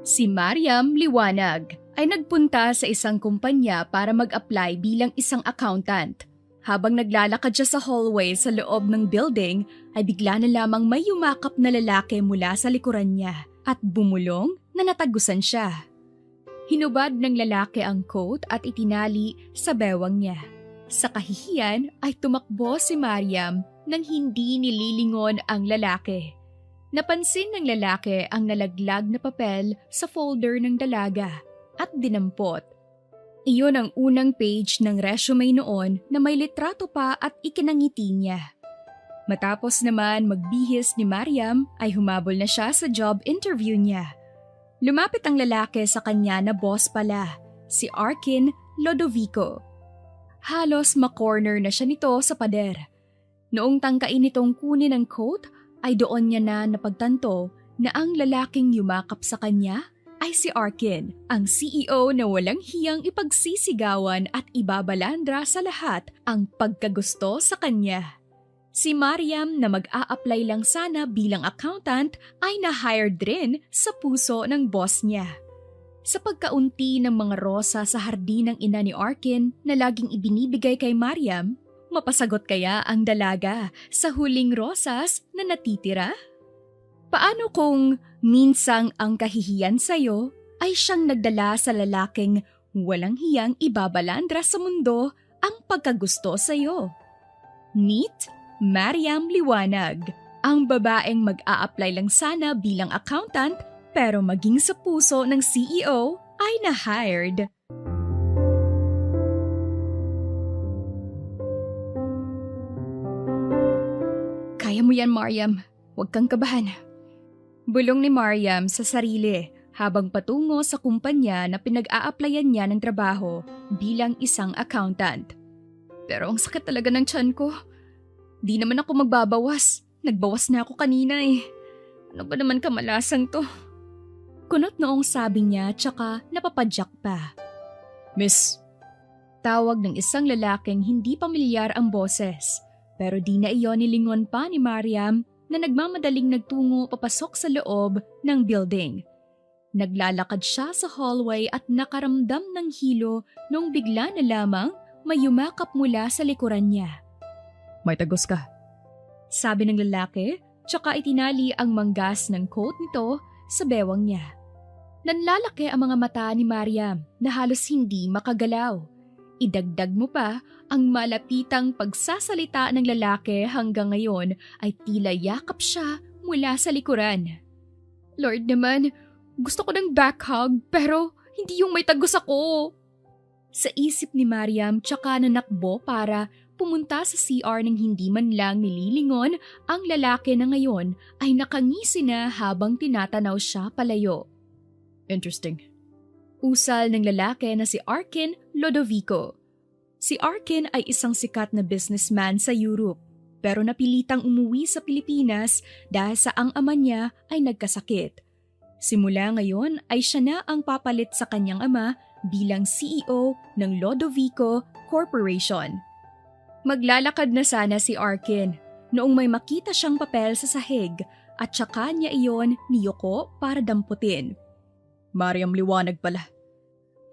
Si Mariam Liwanag ay nagpunta sa isang kumpanya para mag-apply bilang isang accountant. Habang naglalakad siya sa hallway sa loob ng building, ay bigla na lamang may yumakap na lalaki mula sa likuran niya at bumulong na natagusan siya. Hinubad ng lalaki ang coat at itinali sa bewang niya. Sa kahihiyan ay tumakbo si Mariam nang hindi nililingon ang lalaki. Napansin ng lalaki ang nalaglag na papel sa folder ng dalaga at dinampot. Iyon ang unang page ng resume noon na may litrato pa at ikinangiti niya. Matapos naman magbihis ni Mariam ay humabol na siya sa job interview niya. Lumapit ang lalaki sa kanya na boss pala, si Arkin Lodovico. Halos makorner na siya nito sa pader. Noong tangkain nitong kunin ang coat, ay doon niya na napagtanto na ang lalaking yumakap sa kanya ay si Arkin, ang CEO na walang hiyang ipagsisigawan at ibabalandra sa lahat ang pagkagusto sa kanya. Si Mariam na mag-a-apply lang sana bilang accountant ay na-hired rin sa puso ng boss niya. Sa pagkaunti ng mga rosa sa hardin ng ina ni Arkin na laging ibinibigay kay Mariam, mapasagot kaya ang dalaga sa huling rosas na natitira? Paano kung minsang ang kahihiyan sa'yo ay siyang nagdala sa lalaking walang hiyang ibabalandra sa mundo ang pagkagusto sa'yo? Meet Mariam Liwanag, ang babaeng mag-a-apply lang sana bilang accountant pero maging sa puso ng CEO ay na-hired. Kaya mo yan, Mariam. Huwag kang kabahan. Bulong ni Mariam sa sarili habang patungo sa kumpanya na pinag-a-applyan niya ng trabaho bilang isang accountant. Pero ang sakit talaga ng tiyan ko. Di naman ako magbabawas. Nagbawas na ako kanina eh. Ano ba naman kamalasang to? Kunot noong sabi niya tsaka napapadyak pa. Miss. Tawag ng isang lalaking hindi pamilyar ang boses. Pero di na iyon nilingon pa ni Mariam na nagmamadaling nagtungo papasok sa loob ng building. Naglalakad siya sa hallway at nakaramdam ng hilo nung bigla na lamang may yumakap mula sa likuran niya. May tagos ka. Sabi ng lalaki, tsaka itinali ang manggas ng coat nito sa bewang niya. Nanlalaki ang mga mata ni Mariam na halos hindi makagalaw. Idagdag mo pa ang malapitang pagsasalita ng lalaki hanggang ngayon ay tila yakap siya mula sa likuran. Lord naman, gusto ko ng back hug pero hindi yung may tagos ako. Sa isip ni Mariam tsaka nanakbo para pumunta sa CR nang hindi man lang nililingon ang lalaki na ngayon ay nakangisi na habang tinatanaw siya palayo. Interesting. Usal ng lalaki na si Arkin Lodovico. Si Arkin ay isang sikat na businessman sa Europe pero napilitang umuwi sa Pilipinas dahil sa ang ama niya ay nagkasakit. Simula ngayon ay siya na ang papalit sa kanyang ama bilang CEO ng Lodovico Corporation. Maglalakad na sana si Arkin noong may makita siyang papel sa sahig at saka niya iyon niyuko para damputin. Mariam Liwanag pala.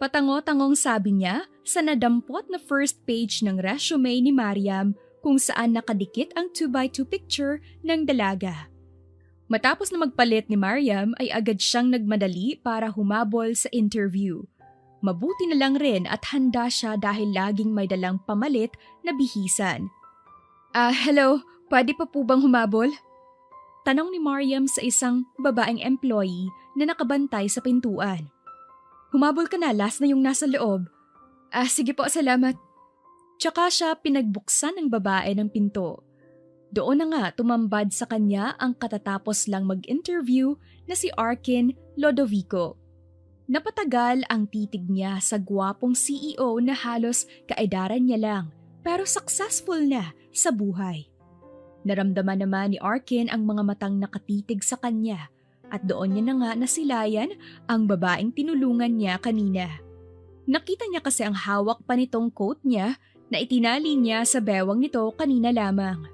Patango-tangong sabi niya sa nadampot na first page ng resume ni Mariam kung saan nakadikit ang 2x2 picture ng dalaga. Matapos na magpalit ni Mariam ay agad siyang nagmadali para humabol sa interview. Mabuti na lang rin at handa siya dahil laging may dalang pamalit na bihisan. Hello, pwede pa po bang humabol? Tanong ni Mariam sa isang babaeng employee na nakabantay sa pintuan. Humabol ka na, last na yung nasa loob. Sige po, salamat. Tsaka siya pinagbuksan ng babae ng pinto. Doon na nga tumambad sa kanya ang katatapos lang mag-interview na si Arkin Lodovico. Napatagal ang titig niya sa gwapong CEO na halos kaedaran niya lang pero successful na sa buhay. Naramdaman naman ni Arkin ang mga matang nakatitig sa kanya at doon niya na nga nasilayan ang babaeng tinulungan niya kanina. Nakita niya kasi ang hawak pa nitong coat niya na itinali niya sa bewang nito kanina lamang.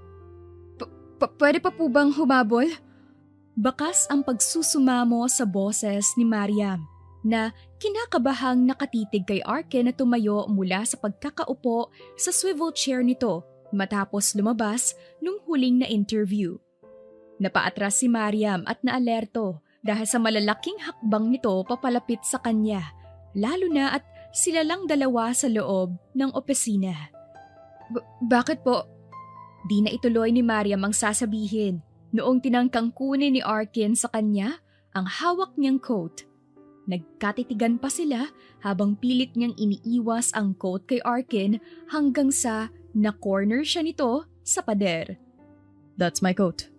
Pwede pa po bang humabol? Bakas ang pagsusumamo sa boses ni Mariam na kinakabahang nakatitig kay Arkin na tumayo mula sa pagkakaupo sa swivel chair nito matapos lumabas nung huling na interview. Napaatras si Mariam at naalerto dahil sa malalaking hakbang nito papalapit sa kanya, lalo na at sila lang dalawa sa loob ng opisina. Bakit po? Di na ituloy ni Mariam ang sasabihin noong tinangkang kunin ni Arkin sa kanya ang hawak niyang coat. Nagkatitigan pa sila habang pilit niyang iniiwas ang coat kay Arkin hanggang sa na-corner siya nito sa pader. That's my coat.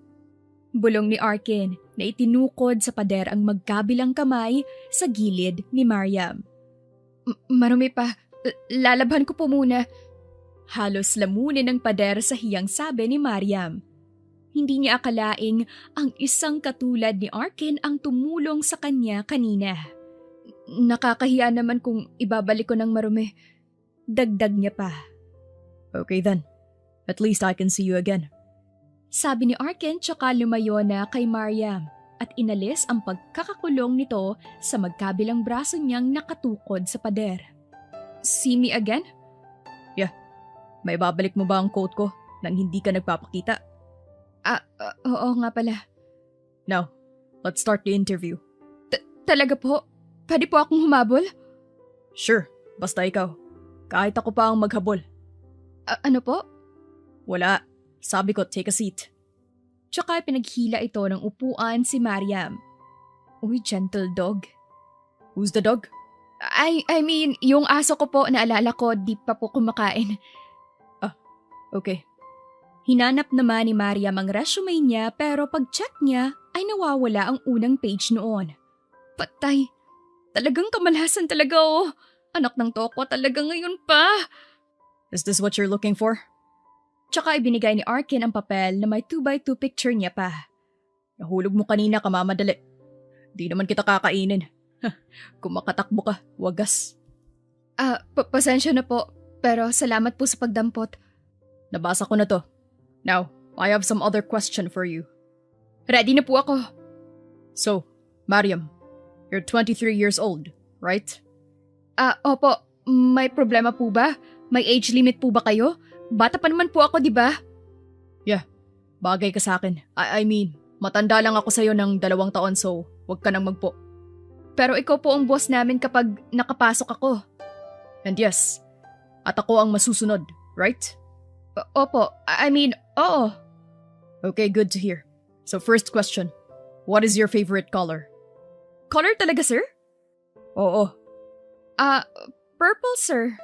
Bulong ni Arkin na itinukod sa pader ang magkabilang kamay sa gilid ni Mariam. Marumi pa. Lalabhan ko po muna. Halos lamunin ng pader sa hiyang sabi ni Mariam. Hindi niya akalaing ang isang katulad ni Arkin ang tumulong sa kanya kanina. Nakakahiya naman kung ibabalik ko ng marumi. Dagdag niya pa. Okay then. At least I can see you again. Sabi ni Arkin tsaka lumayo na kay Mariam at inalis ang pagkakakulong nito sa magkabilang braso niyang nakatukod sa pader. See me again? Yeah. May babalik mo ba ang coat ko nang hindi ka nagpapakita? Oo nga pala. Now, let's start the interview. Talaga po? Pwede po akong humabol? Sure, basta ikaw. Kahit ako pa ang maghabol. Ano po? Wala. Sabi ko, take a seat. Tsaka pinaghila ito ng upuan si Mariam. Uy, gentle dog. Who's the dog? I mean, yung aso ko po naalala ko di pa po kumakain. Okay. Hinanap naman ni Mariam ang resume niya pero pag-check niya ay nawawala ang unang page noon. Patay. Talagang kamalasan talaga oh. Anak ng toko talaga ngayon pa. Is this what you're looking for? Tsaka ibinigay ni Arkin ang papel na may 2x2 picture niya pa. Nahulog mo kanina, kamamadali. Di naman kita kakainin. Kung makatakbo ka, wagas. Pasensya na po, pero salamat po sa pagdampot. Nabasa ko na to. Now, I have some other question for you. Ready na po ako. So, Mariam, you're 23 years old, right? Opo. May problema po ba? May age limit po ba kayo? Bata pa naman po ako, di ba? Yeah, bagay ka sa akin. I mean, matanda lang ako sa'yo ng 2 taon so wag ka nang magpo. Pero ikaw po ang boss namin kapag nakapasok ako. And yes, at ako ang masusunod, right? Opo, I mean, oo. Okay, good to hear. So first question, what is your favorite color? Color talaga, sir? Oo. Purple, sir.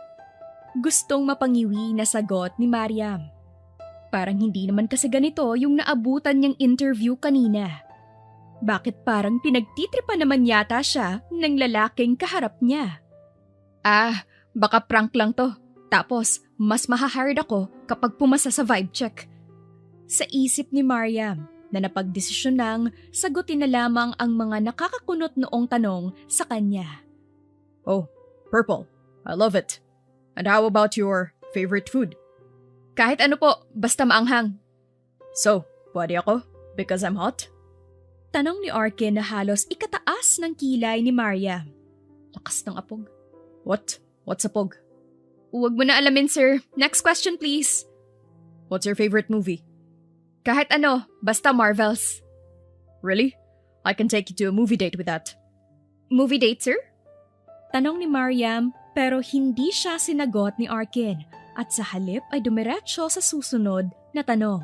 Gustong mapangiwi na sagot ni Mariam. Parang hindi naman kasi ganito yung naabutan niyang interview kanina. Bakit parang pinagtitripa naman yata siya ng lalaking kaharap niya? Baka prank lang to. Tapos, mas mahahard ako kapag pumasa sa vibe check. Sa isip ni Mariam na napagdesisyon nang sagutin na lamang ang mga nakakakunot noong tanong sa kanya. Oh, purple. I love it. And how about your favorite food? Kahit ano po, basta maanghang. So, pwede ako? Because I'm hot? Tanong ni Arkin na halos ikataas ng kilay ni Mariam. Lakas ng apog. What? What's apog? Huwag mo na alamin, sir. Next question, please. What's your favorite movie? Kahit ano, basta Marvels. Really? I can take you to a movie date with that. Movie date, sir? Tanong ni Mariam pero hindi siya sinagot ni Arkin at sa halip ay dumiretso sa susunod na tanong.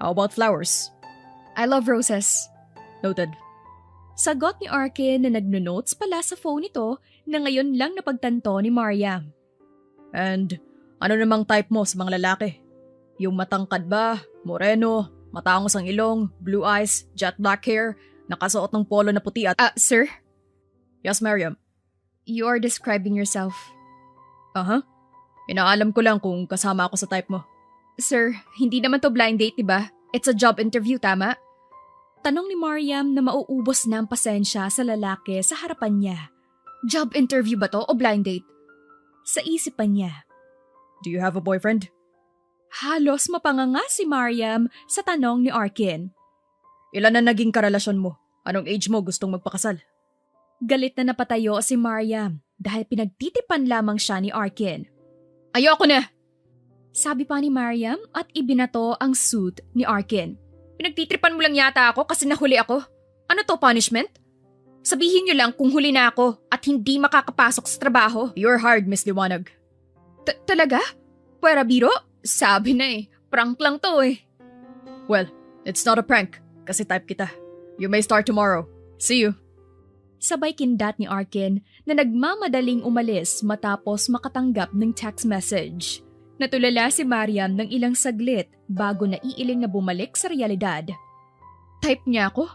How about flowers? I love roses. Noted. Sagot ni Arkin na nagno-notes pala sa phone nito na ngayon lang napagtanto ni Mariam. And ano namang type mo sa mga lalaki? Yung matangkad ba, moreno, matangos ang ilong, blue eyes, jet black hair, nakasuot ng polo na puti at… Sir? Yes, Mariam. You are describing yourself. Inaalam ko lang kung kasama ako sa type mo. Sir, hindi naman to blind date, diba? It's a job interview, tama? Tanong ni Mariam na mauubos na ang pasensya sa lalaki sa harapan niya. Job interview ba to o blind date? Sa isipan niya. Do you have a boyfriend? Halos mapanganga si Mariam sa tanong ni Arkin. Ilan na naging karelasyon mo? Anong age mo gustong magpakasal? Galit na napatayo si Mariam dahil pinagtitipan lamang siya ni Arkin. Ayoko na! Sabi pa ni Mariam at ibinato ang suit ni Arkin. Pinagtitripan mo lang yata ako kasi nahuli ako. Ano to, punishment? Sabihin niyo lang kung huli na ako at hindi makakapasok sa trabaho. You're hired, Miss Liwanag. Talaga? Pwera biro? Sabi na prank lang to Well, it's not a prank kasi type kita. You may start tomorrow. See you. Sabay kindat ni Arkin na nagmamadaling umalis matapos makatanggap ng text message. Natulala si Mariam ng ilang saglit bago naiiling na bumalik sa realidad. Type niya ako?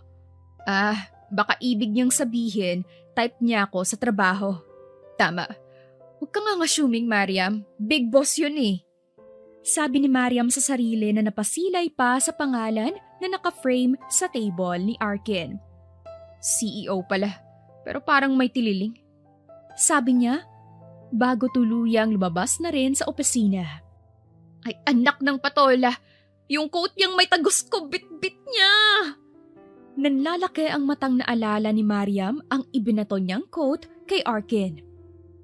Baka ibig niyang sabihin, type niya ako sa trabaho. Tama. Huwag ka nga assuming, Mariam. Big boss yun Sabi ni Mariam sa sarili na napasilay pa sa pangalan na naka-frame sa table ni Arkin. CEO pala, pero parang may tililing. Sabi niya, bago tuluyang lumabas na rin sa opisina. Ay anak ng patola, yung coat niyang may tagos ko, bit-bit niya! Nanlalaki ang matang naalala ni Mariam ang ibinato niyang coat kay Arkin.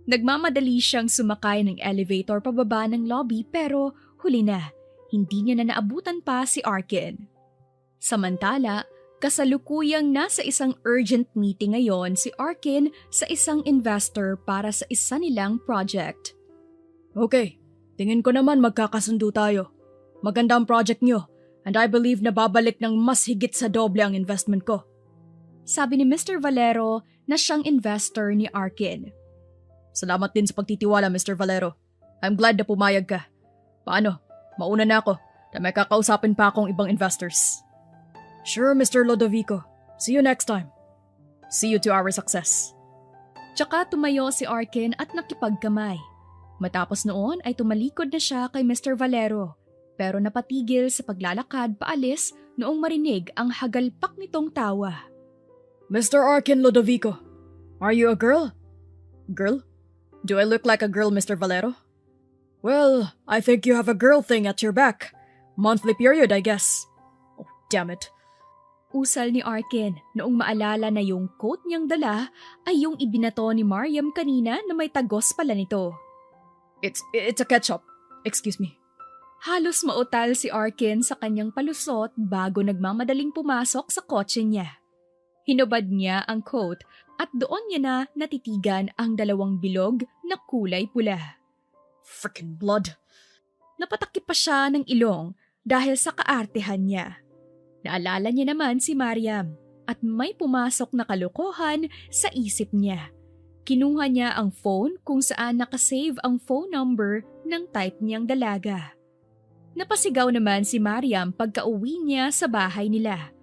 Nagmamadali siyang sumakay ng elevator pababa ng lobby pero huli na, hindi niya na naabutan pa si Arkin. Samantala, kasalukuyang nasa isang urgent meeting ngayon si Arkin sa isang investor para sa isa nilang project. Okay, tingin ko naman magkakasundo tayo. Maganda ang project niyo and I believe na babalik ng mas higit sa doble ang investment ko. Sabi ni Mr. Valero na siyang investor ni Arkin. Salamat din sa pagtitiwala, Mr. Valero. I'm glad na pumayag ka. Paano? Mauna na ako na may kakausapin pa akong ibang investors. Sure, Mr. Lodovico. See you next time. See you to our success. Tsaka tumayo si Arkin at nakipagkamay. Matapos noon ay tumalikod na siya kay Mr. Valero pero napatigil sa paglalakad paalis noong marinig ang hagalpak nitong tawa. Mr. Arkin Lodovico, are you a girl? Girl? Do I look like a girl, Mr. Valero? Well, I think you have a girl thing at your back. Monthly period, I guess. Oh, damn it. Usal ni Arkin noong maalala na yung coat niyang dala ay yung ibinato ni Mariam kanina na may tagos pala nito. It's a ketchup. Excuse me. Halos mautal si Arkin sa kanyang palusot bago nagmamadaling pumasok sa kotse niya. Hinubad niya ang coat at doon niya na natitigan ang dalawang bilog na kulay pula. Frickin' blood. Napatakip pa siya ng ilong dahil sa kaartehan niya. Naalala niya naman si Mariam at may pumasok na kalokohan sa isip niya. Kinuha niya ang phone kung saan nakasave ang phone number ng type niyang dalaga. Napasigaw naman si Mariam pagka-uwi niya sa bahay nila.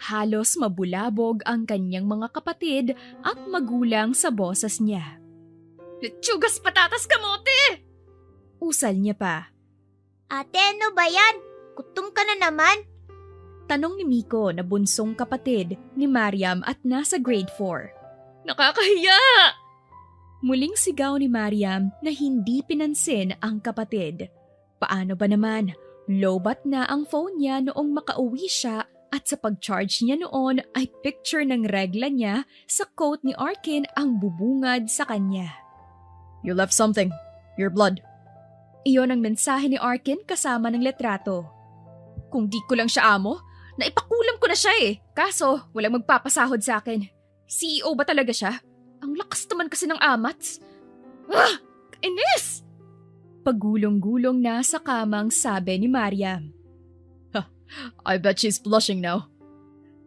Halos mabulabog ang kanyang mga kapatid at magulang sa boses niya. Letsugas patatas kamote! Usal niya pa. Ate, ano ba yan? Gutom ka na naman? Tanong ni Miko na bunsong kapatid ni Mariam at nasa grade 4. Nakakahiya! Muling sigaw ni Mariam na hindi pinansin ang kapatid. Paano ba naman? Lobat na ang phone niya noong makauwi siya at sa pag-charge niya noon ay picture ng regla niya sa coat ni Arkin ang bubungad sa kanya. You left something. Your blood. Iyon ang mensahe ni Arkin kasama ng letrato. Kung di ko lang siya amo, naipakulam ko na siya Kaso, walang magpapasahod sa akin. CEO ba talaga siya? Ang lakas naman kasi ng amats. Inis! Pagulong-gulong na sa kamang sabi ni Mariam. I bet she's blushing now.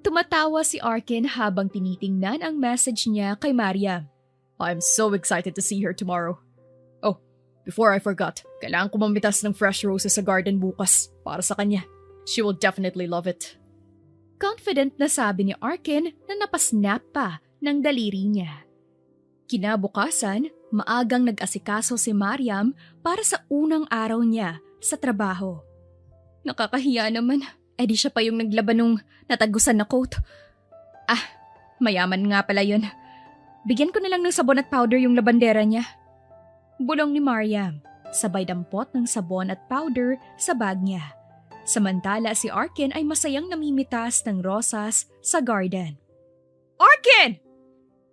Tumatawa si Arkin habang tinitingnan ang message niya kay Mariam. I'm so excited to see her tomorrow. Oh, before I forgot, kailangan ko mamitas ng fresh roses sa garden bukas para sa kanya. She will definitely love it. Confident na sabi ni Arkin na napasnap pa ng daliri niya. Kinabukasan, maagang nag-asikaso si Mariam para sa unang araw niya sa trabaho. Nakakahiya naman. Di siya pa yung naglaban nung natagusan na coat. Mayaman nga pala yun. Bigyan ko na lang ng sabon at powder yung labandera niya. Bulong ni Mariam. sabay dampot ng sabon at powder sa bag niya. Samantala si Arkin ay masayang namimitas ng rosas sa garden. Arkin!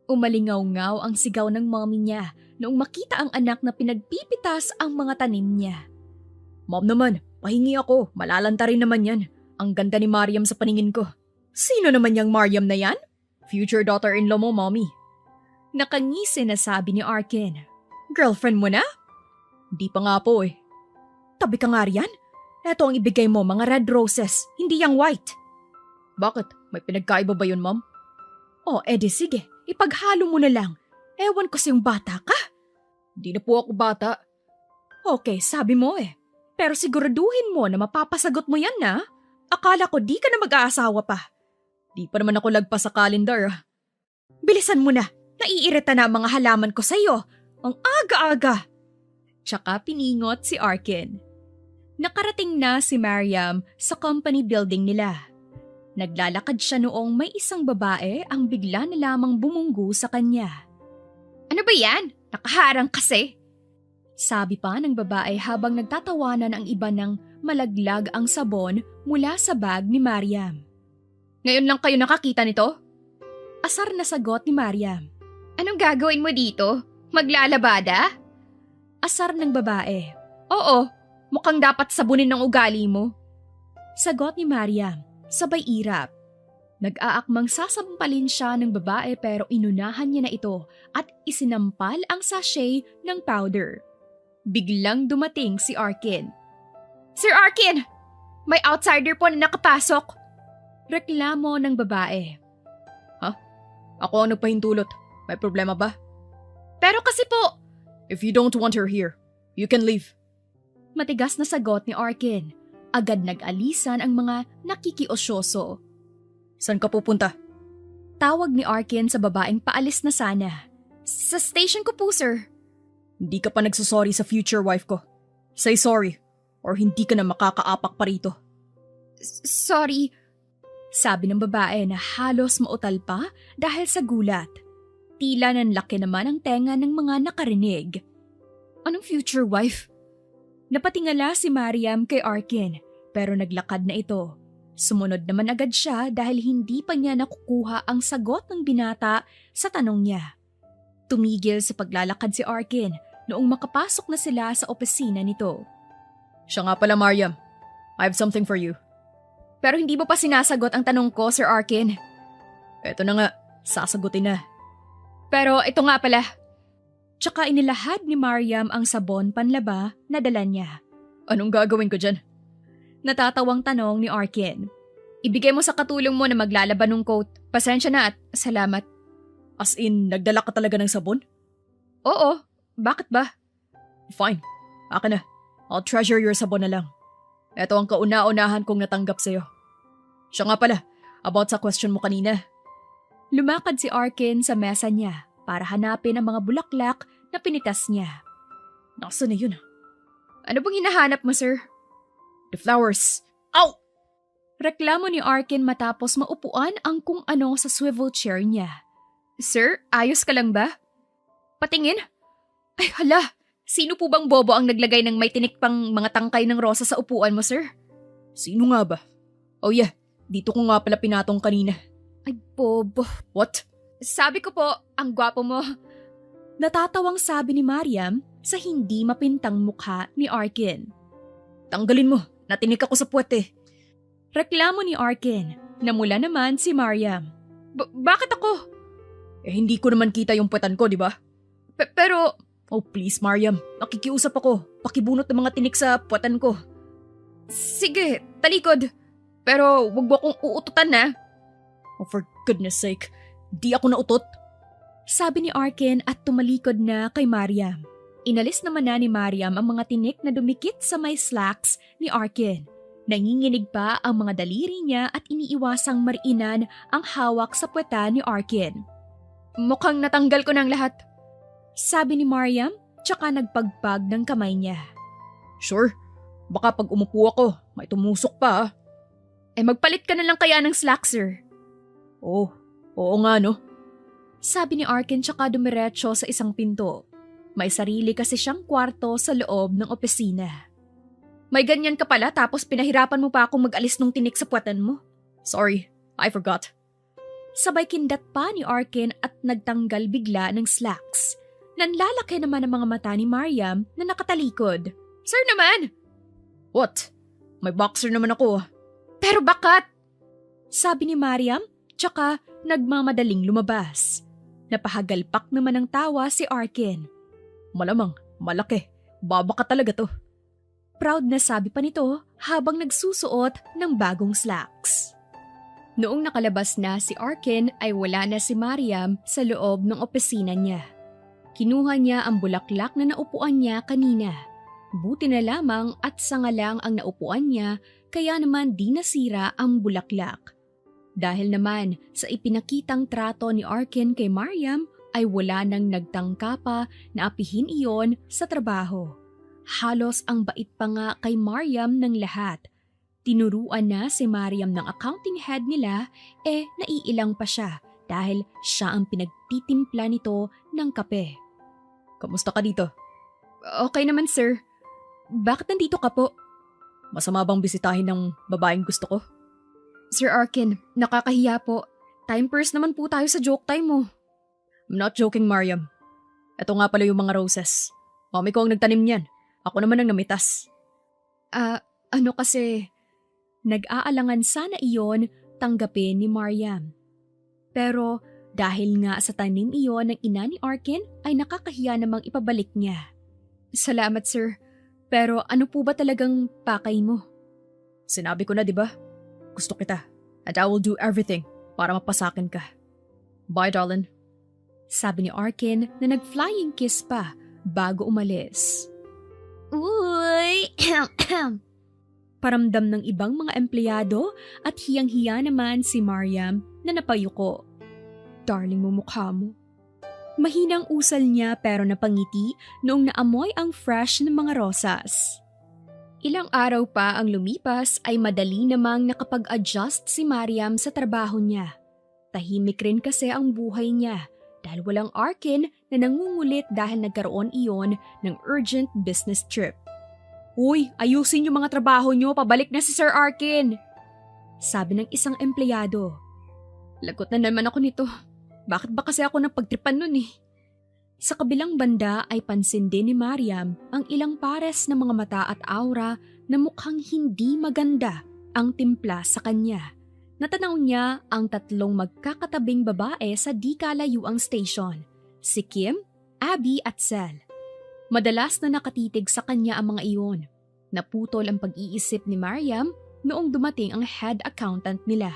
Umalingaw-ngaw ang sigaw ng mommy niya noong makita ang anak na pinagpipitas ang mga tanim niya. Mom naman, pahingi ako. Malalanta rin naman yan. Ang ganda ni Mariam sa paningin ko. Sino naman yung Mariam na yan? Future daughter-in-law mo, mommy. Nakangisi na sabi ni Arkin. Girlfriend mo na? Di pa nga po eh. Tabi ka nga riyan? Eto ang ibigay mo, mga red roses, hindi yung white. Bakit? May pinagkaiba ba yun, mom? Oh, edi sige, ipaghalo mo na lang. Ewan ko siyang bata ka. Di na po ako bata. Okay, sabi mo eh. Pero siguraduhin mo na mapapasagot mo yan na. Akala ko di ka na mag-aasawa pa. Di pa naman ako lagpas sa calendar. Bilisan mo na. Naiirita na ang mga halaman ko sa'yo. Ang aga-aga. Tsaka piningot si Arkin. Nakarating na si Mariam sa company building nila. Naglalakad siya noong may isang babae ang bigla na lamang bumunggu sa kanya. Ano ba yan? Nakaharang kasi. Sabi pa ng babae habang nagtatawanan ang iba ng malaglag ang sabon mula sa bag ni Mariam. Ngayon lang kayo nakakita nito? Asar na sagot ni Mariam. Anong gagawin mo dito? Maglalabada? Asar ng babae. Oo, mukhang dapat sabunin ng ugali mo. Sagot ni Mariam, sabay irap. Nag-aakmang sasampalin siya ng babae pero inunahan niya na ito at isinampal ang sachet ng powder. Biglang dumating si Arkin. Sir Arkin! May outsider po na nakapasok! Reklamo ng babae. Ako ang nagpahintulot. May problema ba? Pero kasi po... If you don't want her here, you can leave. Matigas na sagot ni Arkin. Agad nag-alisan ang mga nakikiosyoso. Saan ka pupunta? Tawag ni Arkin sa babaeng paalis na sana. Sa station ko po, sir. Hindi ka pa nagsasorry sa future wife ko. Say sorry, or hindi ka na makakaapak pa rito. Sorry. Sabi ng babae na halos mautal pa dahil sa gulat. Tila nanlaki naman ang tenga ng mga nakarinig. Anong future wife? Napatingala si Mariam kay Arkin pero naglakad na ito. Sumunod naman agad siya dahil hindi pa niya nakukuha ang sagot ng binata sa tanong niya. Tumigil sa paglalakad si Arkin noong makapasok na sila sa opisina nito. Siya nga pala, Mariam. I have something for you. Pero hindi mo pa sinasagot ang tanong ko, Sir Arkin. Eto na nga, sasagutin na. Pero ito nga pala. Tsaka inilahad ni Mariam ang sabon panlaba na dala niya. Anong gagawin ko dyan? Natatawang tanong ni Arkin. Ibigay mo sa katulong mo na maglalaban ng coat. Pasensya na at salamat. As in, nagdala ka talaga ng sabon? Oo, bakit ba? Fine, akin na. I'll treasure your sabon na lang. Ito ang kauna-unahan kong natanggap sa'yo. Siya nga pala, about sa question mo kanina. Lumakad si Arkin sa mesa niya para hanapin ang mga bulaklak na pinitas niya. Nasaan na yun? Ano bang hinahanap mo, sir? The flowers. Ow! Reklamo ni Arkin matapos maupuan ang kung ano sa swivel chair niya. Sir, ayos ka lang ba? Patingin? Ay hala, sino po bang bobo ang naglagay ng may tinik pang mga tangkay ng rosa sa upuan mo, sir? Sino nga ba? Oh yeah, dito ko nga pala pinatong kanina. Ay bobo. What? Sabi ko po, ang gwapo mo. Natatawang sabi ni Mariam sa hindi mapintang mukha ni Arkin. Tanggalin mo, natinik ako sa puwet eh. Reklamo ni Arkin. Namula naman si Mariam. Bakit ako? Eh hindi ko naman kita yung puwetan ko, di ba? Pero... Oh please Mariam, nakikiusap ako. Pakibunot ng mga tinik sa puwetan ko. Sige, talikod. Pero wag mo akong uututan na. Oh for goodness sake, di ako nautot. Sabi ni Arkin at tumalikod na kay Mariam. Inalis naman na ni Mariam ang mga tinik na dumikit sa may slacks ni Arkin. Nanginginig pa ang mga daliri niya at iniiwasang mariinan ang hawak sa puwetan ni Arkin. Mukhang natanggal ko ng lahat. Sabi ni Mariam, tsaka nagpagpag ng kamay niya. Sure, baka pag umupo ako, may tumusok pa ah. Eh magpalit ka na lang kaya ng slacks, sir. Oo nga no. Sabi ni Arkin tsaka dumiretso sa isang pinto. May sarili kasi siyang kwarto sa loob ng opisina. May ganyan ka pala tapos pinahirapan mo pa akong mag-alis nung tinik sa puwetan mo. Sorry, I forgot. Sabay kindat pa ni Arkin at nagtanggal bigla ng slacks. Nanlalaki naman ang mga mata ni Mariam na nakatalikod. Sir naman! What? May boxer naman ako. Pero bakit? Sabi ni Mariam, tsaka nagmamadaling lumabas. Napahagalpak naman ng tawa si Arkin. Malamang, malaki. Baba ka talaga to. Proud na sabi pa nito habang nagsusuot ng bagong slacks. Noong nakalabas na si Arkin ay wala na si Mariam sa loob ng opisina niya. Kinuha niya ang bulaklak na naupuan niya kanina. Buti na lamang at sanga lang ang naupuan niya kaya naman di nasira ang bulaklak. Dahil naman sa ipinakitang trato ni Arkin kay Mariam ay wala nang nagtangka pa na apihin iyon sa trabaho. Halos ang bait pa nga kay Mariam ng lahat. Tinuruan na si Mariam ng accounting head nila naiilang pa siya dahil siya ang pinagtitimpla nito ng kape. Kamusta ka dito? Okay naman sir. Bakit nandito ka po? Masama bang bisitahin ng babaeng gusto ko? Sir Arkin, nakakahiya po. Time first naman po tayo sa joke time mo. I'm not joking, Mariam. Ito nga pala yung mga roses. Mami ko ang nagtanim niyan. Ako naman ang namitas. Kasi nag-aalangan sana iyon tanggapin ni Mariam. Pero dahil nga sa tanim iyon ng ina ni Arkin ay nakakahiya namang ipabalik niya. Salamat sir, pero ano po ba talagang pakay mo? Sinabi ko na, di ba? Gusto kita. And I will do everything para mapasakin ka. Bye, darling. Sabi ni Arkin na nag-flying kiss pa bago umalis. Uy! Paramdam ng ibang mga empleyado at hiyang-hiya naman si Mariam na napayuko. Darling mo mukha mo. Mahinang usal niya pero napangiti noong naamoy ang fresh ng mga rosas. Ilang araw pa ang lumipas ay madali namang nakapag-adjust si Mariam sa trabaho niya. Tahimik rin kasi ang buhay niya dahil walang Arkin na nangungulit dahil nagkaroon iyon ng urgent business trip. Uy, ayusin yung mga trabaho nyo, pabalik na si Sir Arkin! Sabi ng isang empleyado. Lagot na naman ako nito. Bakit ba kasi ako napagtripan nun eh? Sa kabilang banda ay pansin din ni Mariam ang ilang pares ng mga mata at aura na mukhang hindi maganda ang timpla sa kanya. Natanaw niya ang tatlong magkakatabing babae sa di kalayuang station, si Kim, Abby at Sel. Madalas na nakatitig sa kanya ang mga iyon. Naputol ang pag-iisip ni Mariam noong dumating ang head accountant nila.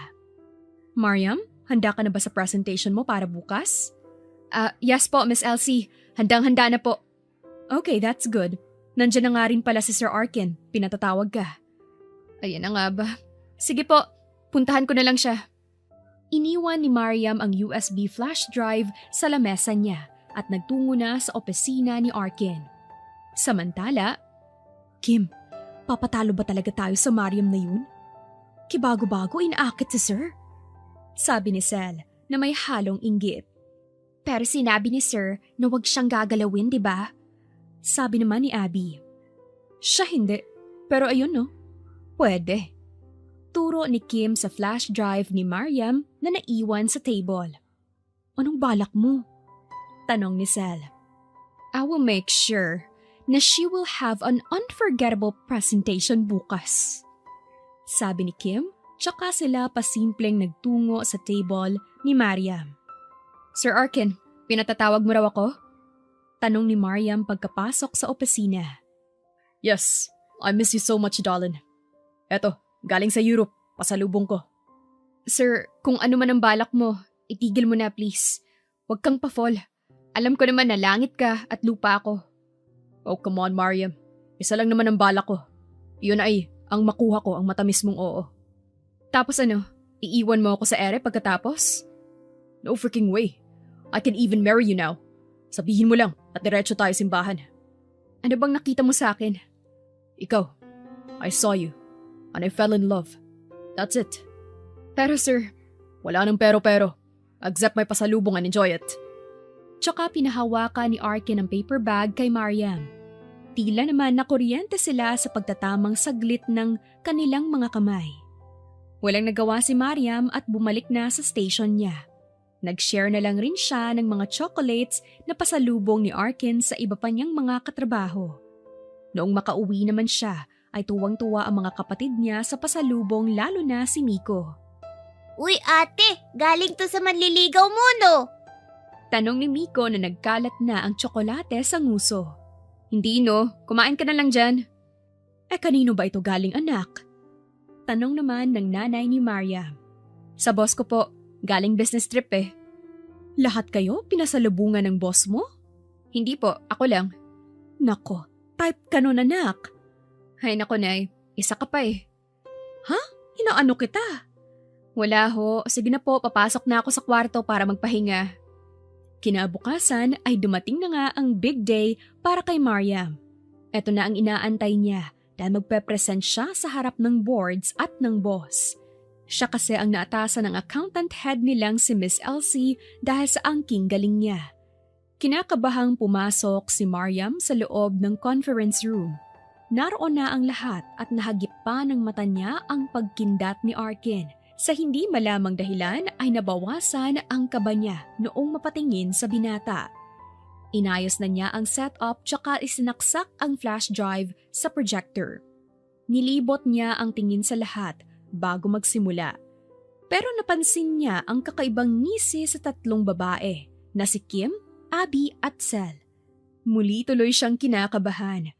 Mariam, handa ka na ba sa presentation mo para bukas? Yes po, Miss Elsie. Handang-handa na po. Okay, that's good. Nandiyan na nga rin pala si Sir Arkin. Pinatatawag ka. Ayan na nga ba? Sige po, puntahan ko na lang siya. Iniwan ni Mariam ang USB flash drive sa lamesa niya at nagtungo na sa opisina ni Arkin. Samantala, Kim, papatalo ba talaga tayo sa Mariam na yun? Kibago-bago inaakit si Sir? Sabi ni Sel na may halong inggit. Pero sinabi ni Sir na wag siyang gagalawin, di ba? Sabi naman ni Abby. Siya hindi, pero ayun no, pwede. Turo ni Kim sa flash drive ni Mariam na naiwan sa table. Anong balak mo? Tanong ni Sel. I will make sure na she will have an unforgettable presentation bukas. Sabi ni Kim, tsaka sila pasimpleng nagtungo sa table ni Mariam. Sir Arkin, pinatatawag mo raw ako? Tanong ni Mariam pagkapasok sa opisina. Yes, I miss you so much, darling. Eto, galing sa Europe, pasalubong ko. Sir, kung ano man ang balak mo, itigil mo na please. Huwag kang pa-fall. Alam ko naman na langit ka at lupa ako. Oh, come on, Mariam. Isa lang naman ang balak ko. Iyon ay, ang makuha ko ang matamis mong oo. Tapos ano, iiwan mo ako sa ere pagkatapos? No freaking way. I can even marry you now. Sabihin mo lang at diretso tayo simbahan. Ano bang nakita mo sa akin? Ikaw. I saw you. And I fell in love. That's it. Pero sir, wala nang pero-pero. Accept my pasalubong and enjoy it. tsaka pinahawakan ni Arkin ang paper bag kay Mariam. Tila naman nakuryente sila sa pagtatamang saglit ng kanilang mga kamay. Walang nagawa si Mariam at bumalik na sa station niya. Nag-share na lang rin siya ng mga chocolates na pasalubong ni Arkin sa iba pa niyang mga katrabaho. Noong makauwi naman siya, ay tuwang-tuwa ang mga kapatid niya sa pasalubong lalo na si Miko. Uy ate, galing to sa manliligaw mo no? Tanong ni Miko na nagkalat na ang tsokolate sa nguso. Hindi no, kumain ka na lang dyan. Kanino ba ito galing anak? Tanong naman ng nanay ni Mariam. Sa boss ko po, galing business trip eh. Lahat kayo pinasalubungan ng boss mo? Hindi po, ako lang. Nako, type ka nun anak. Ay nako nay, isa ka pa eh. Ha? Inaano kita? Wala ho, sige na po, papasok na ako sa kwarto para magpahinga. Kinabukasan ay dumating na nga ang big day para kay Mariam. Ito na ang inaantay niya dahil magpe-present siya sa harap ng boards at ng boss. Siya kasi ang naatasan ng accountant head nilang si Miss Elsie dahil sa angking galing niya. Kinakabahang pumasok si Mariam sa loob ng conference room. Naroon na ang lahat at nahagip pa ng mata niya ang pagkindat ni Arkin. Sa hindi malamang dahilan ay nabawasan ang kaba niya noong mapatingin sa binata. Inayos na niya ang setup tsaka isinaksak ang flash drive sa projector. Nilibot niya ang tingin sa lahat bago magsimula. Pero napansin niya ang kakaibang ngisi sa tatlong babae na si Kim, Abby at Sel. Muli tuloy siyang kinakabahan.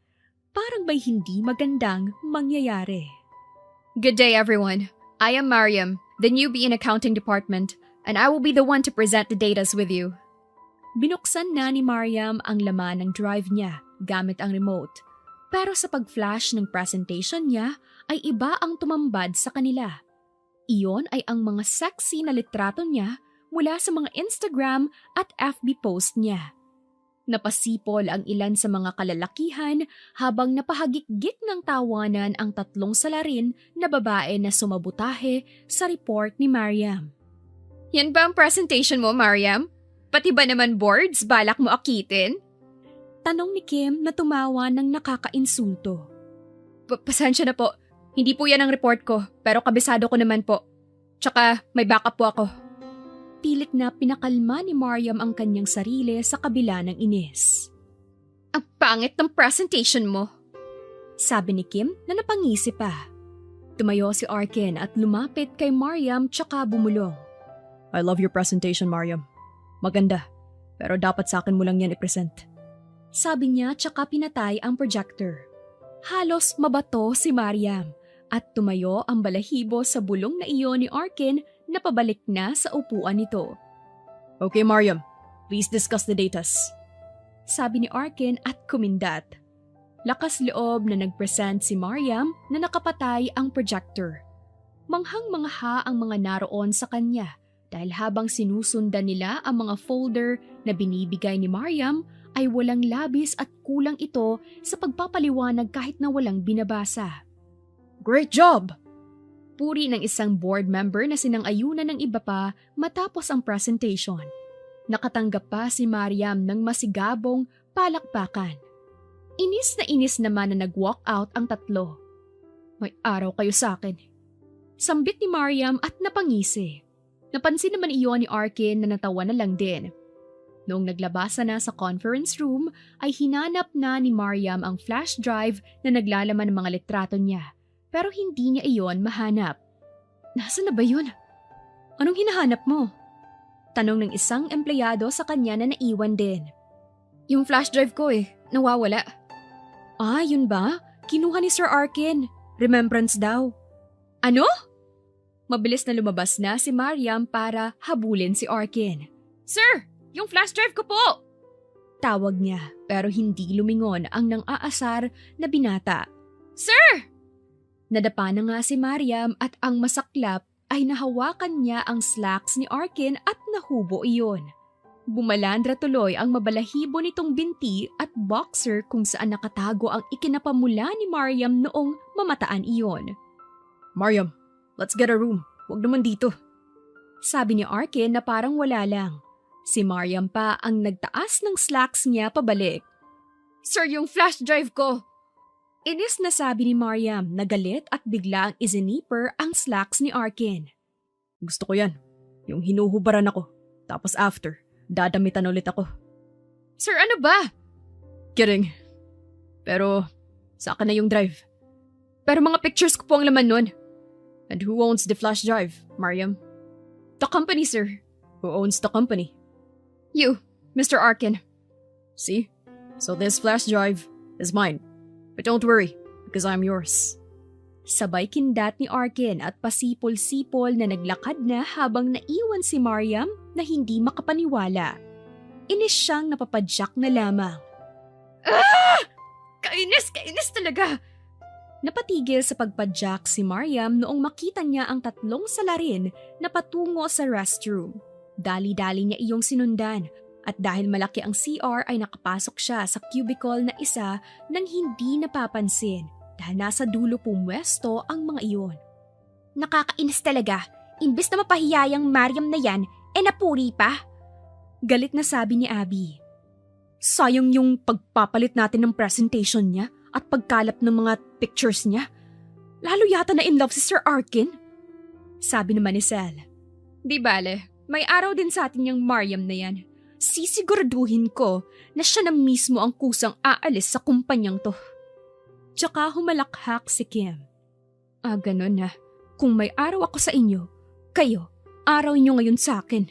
Parang may hindi magandang mangyayari. Good day everyone. I am Mariam, the newbie in accounting department, and I will be the one to present the datas with you. Binuksan na ni Mariam ang laman ng drive niya gamit ang remote. Pero sa pag-flash ng presentation niya ay iba ang tumambad sa kanila. Iyon ay ang mga sexy na litrato niya mula sa mga Instagram at FB post niya. Napasipol ang ilan sa mga kalalakihan habang napahagikgik ng tawanan ang tatlong salarin na babae na sumabutahe sa report ni Mariam. Yan ba ang presentation mo, Mariam? Pati ba naman boards balak mo akitin? Tanong ni Kim na tumawa ng nakakainsulto. Pasensya na po, hindi po yan ang report ko pero kabisado ko naman po. Tsaka may backup po ako. Pilit na pinakalma ni Mariam ang kanyang sarili sa kabila ng inis. Ang pangit ng presentation mo, sabi ni Kim na napangisi pa. Tumayo si Arkin at lumapit kay Mariam tsaka bumulong. I love your presentation, Mariam. Maganda, pero dapat sa akin mo lang yan i-present. Sabi niya tsaka pinatay ang projector. Halos mabato si Mariam at tumayo ang balahibo sa bulong na iyon ni Arkin na pabalik na sa upuan nito. Okay, Mariam. Please discuss the datas. Sabi ni Arkin at kumindat. Lakas loob na nagpresent si Mariam na nakapatay ang projector. Manghang-mangha ang mga naroon sa kanya dahil habang sinusundan nila ang mga folder na binibigay ni Mariam ay walang labis at kulang ito sa pagpapaliwanag kahit na walang binabasa. Great job! Puri ng isang board member na sinang-ayunan ng iba pa matapos ang presentation. Nakatanggap pa si Mariam ng masigabong palakpakan. Inis na inis naman na nag-walk out ang tatlo. May araw kayo sa akin. Sambit ni Mariam at napangisi. Napansin naman iyon ni Arkin na natawa na lang din. Noong naglabasa na sa conference room ay hinanap na ni Mariam ang flash drive na naglalaman ng mga litrato niya. Pero hindi niya iyon mahanap. Nasaan na ba yun? Anong hinahanap mo? Tanong ng isang empleyado sa kanya na naiwan din. Yung flash drive ko nawawala. Ah, yun ba? Kinuha ni Sir Arkin. Remembrance daw. Ano? Mabilis na lumabas na si Mariam para habulin si Arkin. Sir, yung flash drive ko po! Tawag niya pero hindi lumingon ang nang-aasar na binata. Sir! Nadapa na nga si Mariam at ang masaklap ay nahawakan niya ang slacks ni Arkin at nahubo iyon. Bumalandra tuloy ang mabalahibo nitong binti at boxer kung saan nakatago ang ikinapamula ni Mariam noong mamataan iyon. Mariam, let's get a room. Huwag naman dito. Sabi ni Arkin na parang wala lang. Si Mariam pa ang nagtaas ng slacks niya pabalik. Sir, yung flash drive ko! Inis na sabi ni Mariam na galit at biglang isinipper ang slacks ni Arkin. Gusto ko yan. Yung hinuhubaran ako. Tapos after, dadamitan ulit ako. Sir, ano ba? Kidding. Pero, sa akin na yung drive. Pero mga pictures ko po ang laman nun. And who owns the flash drive, Mariam? The company, sir. Who owns the company? You, Mr. Arkin. See? So this flash drive is mine. But don't worry, because I'm yours. Sabay kindat ni Arkin at pasipol-sipol na naglakad na habang naiwan si Mariam na hindi makapaniwala. Inis siyang napapadyak na lamang. Ah! Kainis talaga! Napatigil sa pagpadyak si Mariam noong makita niya ang tatlong salarin na patungo sa restroom. Dali-dali niya iyong sinundan at dahil malaki ang CR ay nakapasok siya sa cubicle na isa nang hindi napapansin dahil nasa dulo pumwesto ang mga iyon. Nakakainis talaga. Imbes na mapahiyayang Mariam na yan, napuri pa. Galit na sabi ni Abby. Sayang yung pagpapalit natin ng presentation niya at pagkalap ng mga pictures niya. Lalo yata na in love si Sir Arkin. Sabi naman ni Sel. Di bale, may araw din sa atin yung Mariam na yan. Sisiguraduhin ko na siya na mismo ang kusang aalis sa kumpanyang to. Tsaka humalakhak si Kim. Ganun na. Kung may araw ako sa inyo, kayo, araw niyo ngayon sa akin.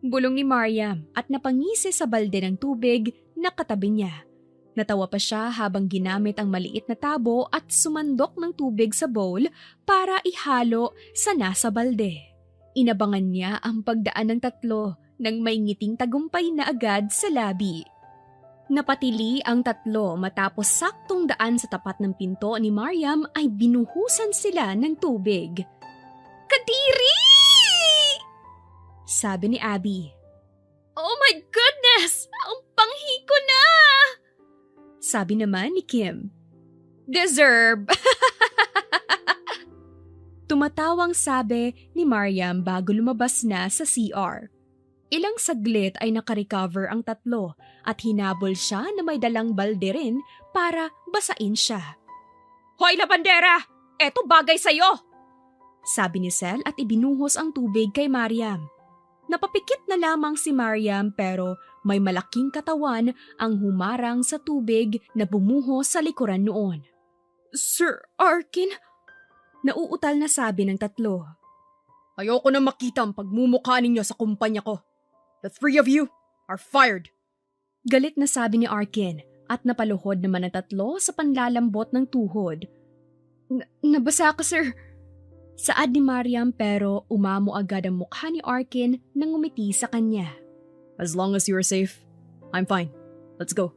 Bulong ni Mariam at napangisi sa balde ng tubig na katabi niya. Natawa pa siya habang ginamit ang maliit na tabo at sumandok ng tubig sa bowl para ihalo sa nasa balde. Inabangan niya ang pagdaan ng tatlo nang may ngiting tagumpay na agad sa labi. Napatili ang tatlo matapos saktong daan sa tapat ng pinto ni Mariam ay binuhusan sila ng tubig. Kadiri! Sabi ni Abby. Oh my goodness! Ang panghi ko na! Sabi naman ni Kim. Deserve! Tumatawang sabi ni Mariam bago lumabas na sa CR. Ilang saglit ay nakarecover ang tatlo at hinabol siya na may dalang balde rin para basain siya. Hoy labandera! Eto bagay sa'yo! Sabi ni Sel at ibinuhos ang tubig kay Mariam. Napapikit na lamang si Mariam pero may malaking katawan ang humarang sa tubig na bumuhos sa likuran noon. Sir Arkin? Nauutal na sabi ng tatlo. Ayoko na makita ang pagmumukha ninyo sa kumpanya ko. The three of you are fired. Galit na sabi ni Arkin at napaluhod naman ang tatlo sa panlalambot ng tuhod. Nabasa ka, sir. Saad ni Mariam pero umamo agad ang mukha ni Arkin nang ngumiti sa kanya. As long as you are safe, I'm fine. Let's go.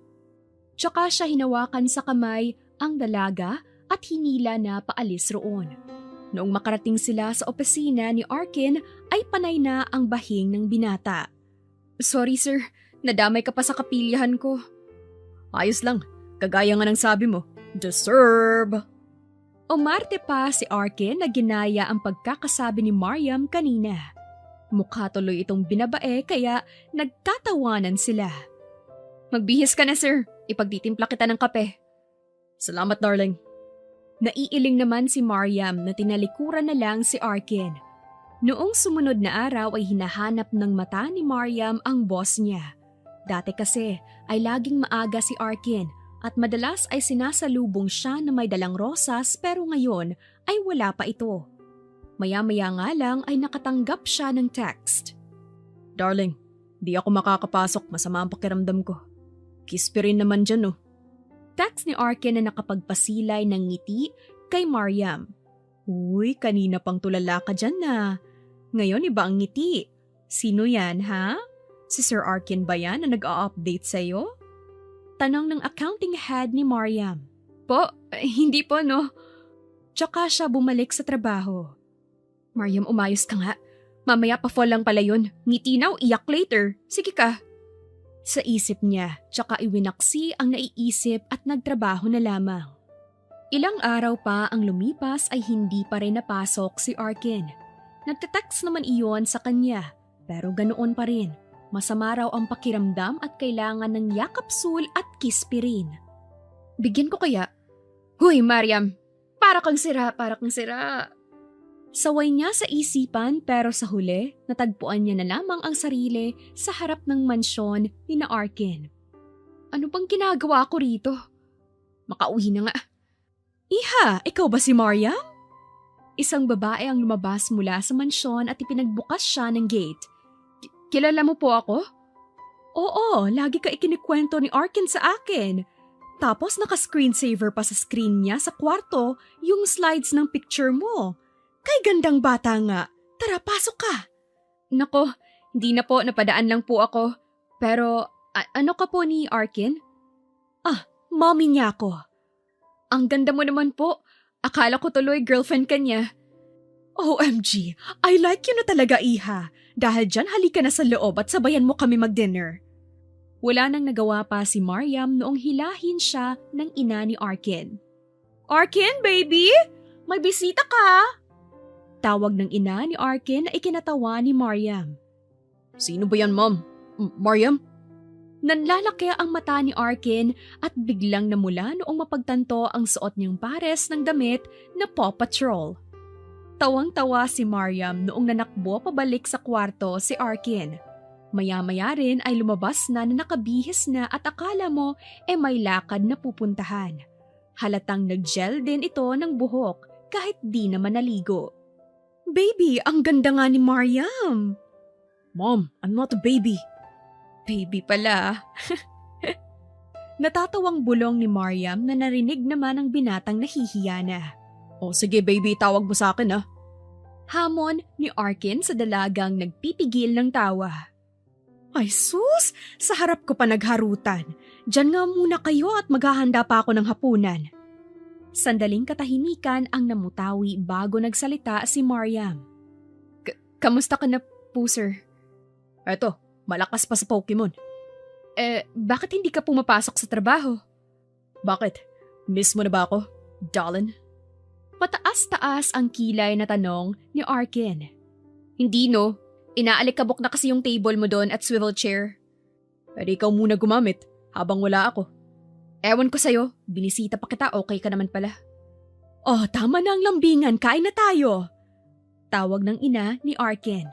Tsaka siya hinawakan sa kamay ang dalaga at hinila na paalis roon. Noong makarating sila sa opisina ni Arkin ay panay na ang bahing ng binata. Sorry sir, nadamay ka pa sa kapilyahan ko. Ayos lang, kagaya nga ng sabi mo, deserve. Umarte pa si Arkin na ginaya ang pagkakasabi ni Mariam kanina. Mukha tuloy itong binabae kaya nagtatawanan sila. Magbihis ka na sir, ipagtitimpla kita ng kape. Salamat darling. Naiiling naman si Mariam na tinalikuran na lang si Arkin. Noong sumunod na araw ay hinahanap ng mata ni Mariam ang boss niya. Dati kasi ay laging maaga si Arkin at madalas ay sinasalubong siya na may dalang rosas pero ngayon ay wala pa ito. Maya-maya nga lang ay nakatanggap siya ng text. Darling, di ako makakapasok, masama ang pakiramdam ko. Kispirin naman dyan Text ni Arkin na nakapagpasilay ng ngiti kay Mariam. Uy, kanina pang tulala ka dyan na. Ngayon iba ang ngiti. Sino yan ha? Si Sir Arkin ba yan na nag-a-update sa'yo? Tanong ng accounting head ni Mariam. Po, hindi po no. Tsaka siya bumalik sa trabaho. Mariam, umayos ka nga. Mamaya pa fall lang pala yun. Ngiti na o iyak later. Sige ka. Sa isip niya, tsaka iwinaksi ang naiisip at nagtrabaho na lamang. Ilang araw pa ang lumipas ay hindi pa rin napasok si Arkin. Nagte-text naman iyon sa kanya, pero ganoon pa rin. Masama raw ang pakiramdam at kailangan ng yakapsul at kispirin. Bigyan ko kaya? Huy, Mariam! Para kang sira, para kang sira. Saway niya sa isipan pero sa huli, natagpuan niya na lamang ang sarili sa harap ng mansyon ni na Arkin. Ano bang ginagawa ko rito? Makauwi na nga. Iha, ikaw ba si Mariam? Isang babae ang lumabas mula sa mansyon at ipinagbukas siya ng gate. Kilala mo po ako? Oo, lagi ka ikinikwento ni Arkin sa akin. Tapos naka-screensaver pa sa screen niya sa kwarto yung slides ng picture mo. Kay gandang bata nga. Tara, pasok ka. Nako, hindi na po, napadaan lang po ako. Pero ano ka po ni Arkin? Mommy niya ako. Ang ganda mo naman po. Akala ko tuloy girlfriend ka niya. OMG, I like you na talaga, Iha. Dahil dyan halika na sa loob at sabayan mo kami mag-dinner. Wala nang nagawa pa si Mariam noong hilahin siya ng ina ni Arkin. Arkin, baby! May bisita ka! Tawag ng ina ni Arkin na ikinatawa ni Mariam. Sino ba yan, Mom? Mariam? Nanlalaki ang mata ni Arkin at biglang namula noong mapagtanto ang suot niyang pares ng damit na Paw Patrol. Tawang-tawa si Mariam noong nanakbo pabalik sa kwarto si Arkin. Maya-maya rin ay lumabas na nakabihis na at akala mo may lakad na pupuntahan. Halatang nag-gel din ito ng buhok kahit di naman naligo. Baby, ang ganda nga ni Mariam! Mom, I'm not a baby. Baby pala. Natatawang bulong ni Mariam na narinig naman ang binatang nahihiya na. O sige baby, tawag mo sa akin Hamon ni Arkin sa dalagang nagpipigil ng tawa. Ay sus! Sa harap ko pa nagharutan. Diyan nga muna kayo at maghahanda pa ako ng hapunan. Sandaling katahimikan ang namutawi bago nagsalita si Mariam. Kamusta ka na po, sir? Eto, malakas pa sa Pokemon. Bakit hindi ka pumapasok sa trabaho? Bakit? Miss mo na ba ako, darling? Pataas-taas ang kilay na tanong ni Arkin. Hindi no, inaalikabok na kasi yung table mo doon at swivel chair. Pwede ikaw muna gumamit habang wala ako. Ewan ko sa'yo, binisita pa kita, okay ka naman pala. Oh, tama na ang lambingan, kain na tayo. Tawag ng ina ni Arkin.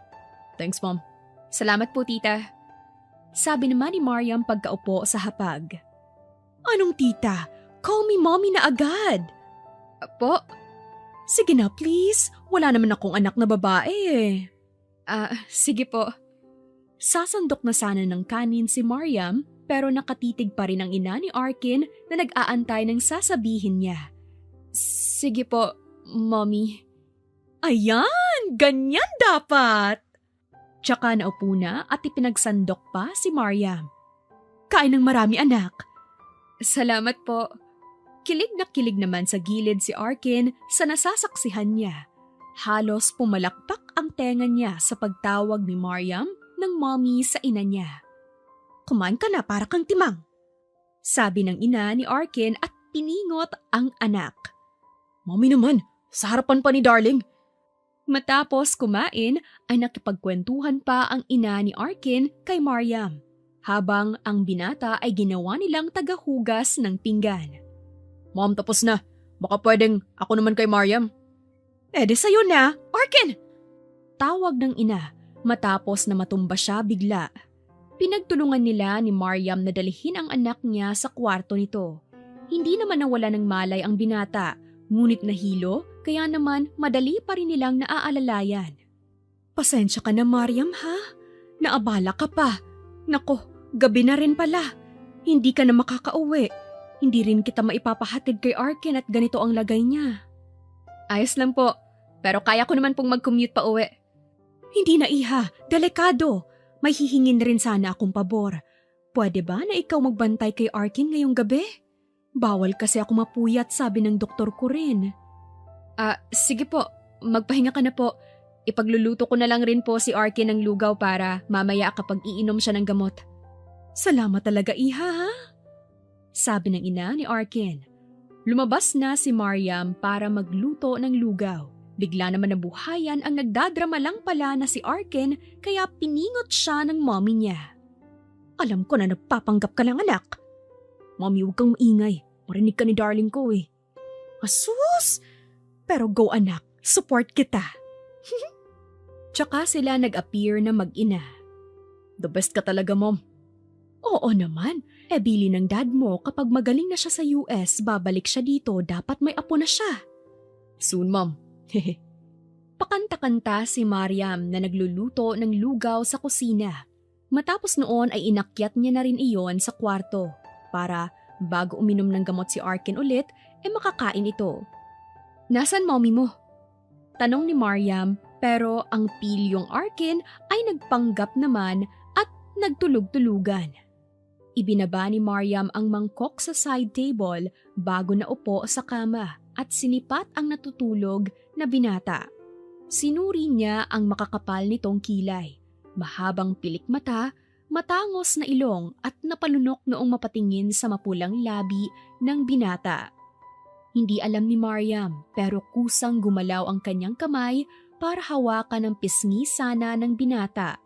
Thanks, Mom. Salamat po, tita. Sabi naman ni Mariam pagkaupo sa hapag. Anong tita? Call me mommy na agad. Po? Sige na please, wala naman akong anak na babae. Sige po. Sasandok na sana ng kanin si Mariam pero nakatitig pa rin ang ina ni Arkin na nag-aantay ng sasabihin niya. Sige po, mommy. Ayan, ganyan dapat. Tsaka naupo na at ipinagsandok pa si Mariam. Kain ng marami anak. Salamat po. Kilig na kilig naman sa gilid si Arkin sa nasasaksihan niya. Halos pumalakpak ang tenga niya sa pagtawag ni Mariam ng mommy sa ina niya. Kumain ka na para kang timang. Sabi ng ina ni Arkin at piningot ang anak. Mommy naman, sa harapan pa ni darling. Matapos kumain ay nakipagkwentuhan pa ang ina ni Arkin kay Mariam, habang ang binata ay ginawa nilang tagahugas ng pinggan. Mom, tapos na. Baka pwedeng ako naman kay Mariam. De sa'yo na, Arkin! Tawag ng ina matapos na matumba siya bigla. Pinagtulungan nila ni Mariam na dalhin ang anak niya sa kwarto nito. Hindi naman nawala ng malay ang binata, ngunit nahilo, kaya naman madali pa rin nilang naaalalayan. Pasensya ka na, Mariam, ha? Naabala ka pa. Nako, gabi na rin pala. Hindi ka na makakauwi. Hindi rin kita maipapahatid kay Arkin at ganito ang lagay niya. Ayos lang po, pero kaya ko naman pong mag-commute pa uwi. Hindi na, iha. Delikado. May hihingin rin sana akong pabor. Pwede ba na ikaw magbantay kay Arkin ngayong gabi? Bawal kasi ako mapuyat, sabi ng doktor ko rin. Sige po. Magpahinga ka na po. Ipagluluto ko na lang rin po si Arkin ng lugaw para mamaya kapag iinom siya ng gamot. Salamat talaga, iha, ha? Sabi ng ina ni Arkin. Lumabas na si Mariam para magluto ng lugaw. Bigla naman nabuhayan ang nagdadrama lang pala na si Arkin kaya piningot siya ng mommy niya. Alam ko na nagpapanggap ka lang, anak. Mommy, huwag kang maingay. Marinig ka ni darling ko eh. Asus! Pero go anak, support kita. Tsaka sila nag-appear na mag-ina. The best ka talaga, mom. Oo naman, bili ng dad mo kapag magaling na siya sa US, babalik siya dito, dapat may apo na siya. Soon, mom. Pakanta-kanta si Mariam na nagluluto ng lugaw sa kusina. Matapos noon ay inakyat niya na rin iyon sa kwarto para bago uminom ng gamot si Arkin ulit, makakain ito. Nasaan mommy mo? Tanong ni Mariam, pero ang pilyong Arkin ay nagpanggap naman at nagtulog-tulugan. Ibinaba ni Mariam ang mangkok sa side table bago naupo sa kama at sinipat ang natutulog na binata. Sinuri niya ang makakapal nitong kilay, mahabang pilik mata, matangos na ilong at napalunok noong mapatingin sa mapulang labi ng binata. Hindi alam ni Mariam pero kusang gumalaw ang kanyang kamay para hawakan ang pisngi sana ng binata.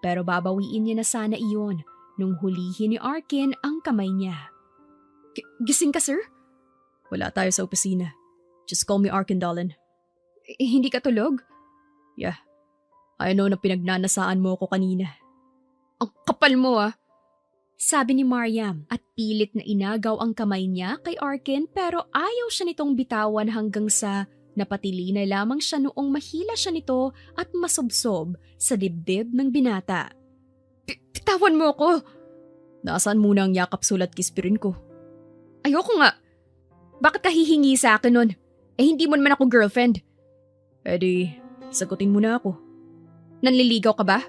Pero babawiin niya na sana iyon nung hulihin ni Arkin ang kamay niya. Gising ka, sir? Wala tayo sa opisina. Just call me Arkin, darling. Hindi ka tulog? Yeah. I know na pinagnanasaan mo ko kanina. Ang kapal mo ah! Sabi ni Mariam at pilit na inagaw ang kamay niya kay Arkin pero ayaw siya nitong bitawan hanggang sa napatili na lamang siya noong mahila siya nito at masubsob sa dibdib ng binata. Bitawan mo ko! Nasaan muna ang yakap sulat kispirin ko? Ayoko nga! Bakit ka hihingi sa akin nun? Hindi mo naman ako girlfriend. Di, sagutin mo na ako. Nanliligaw ka ba?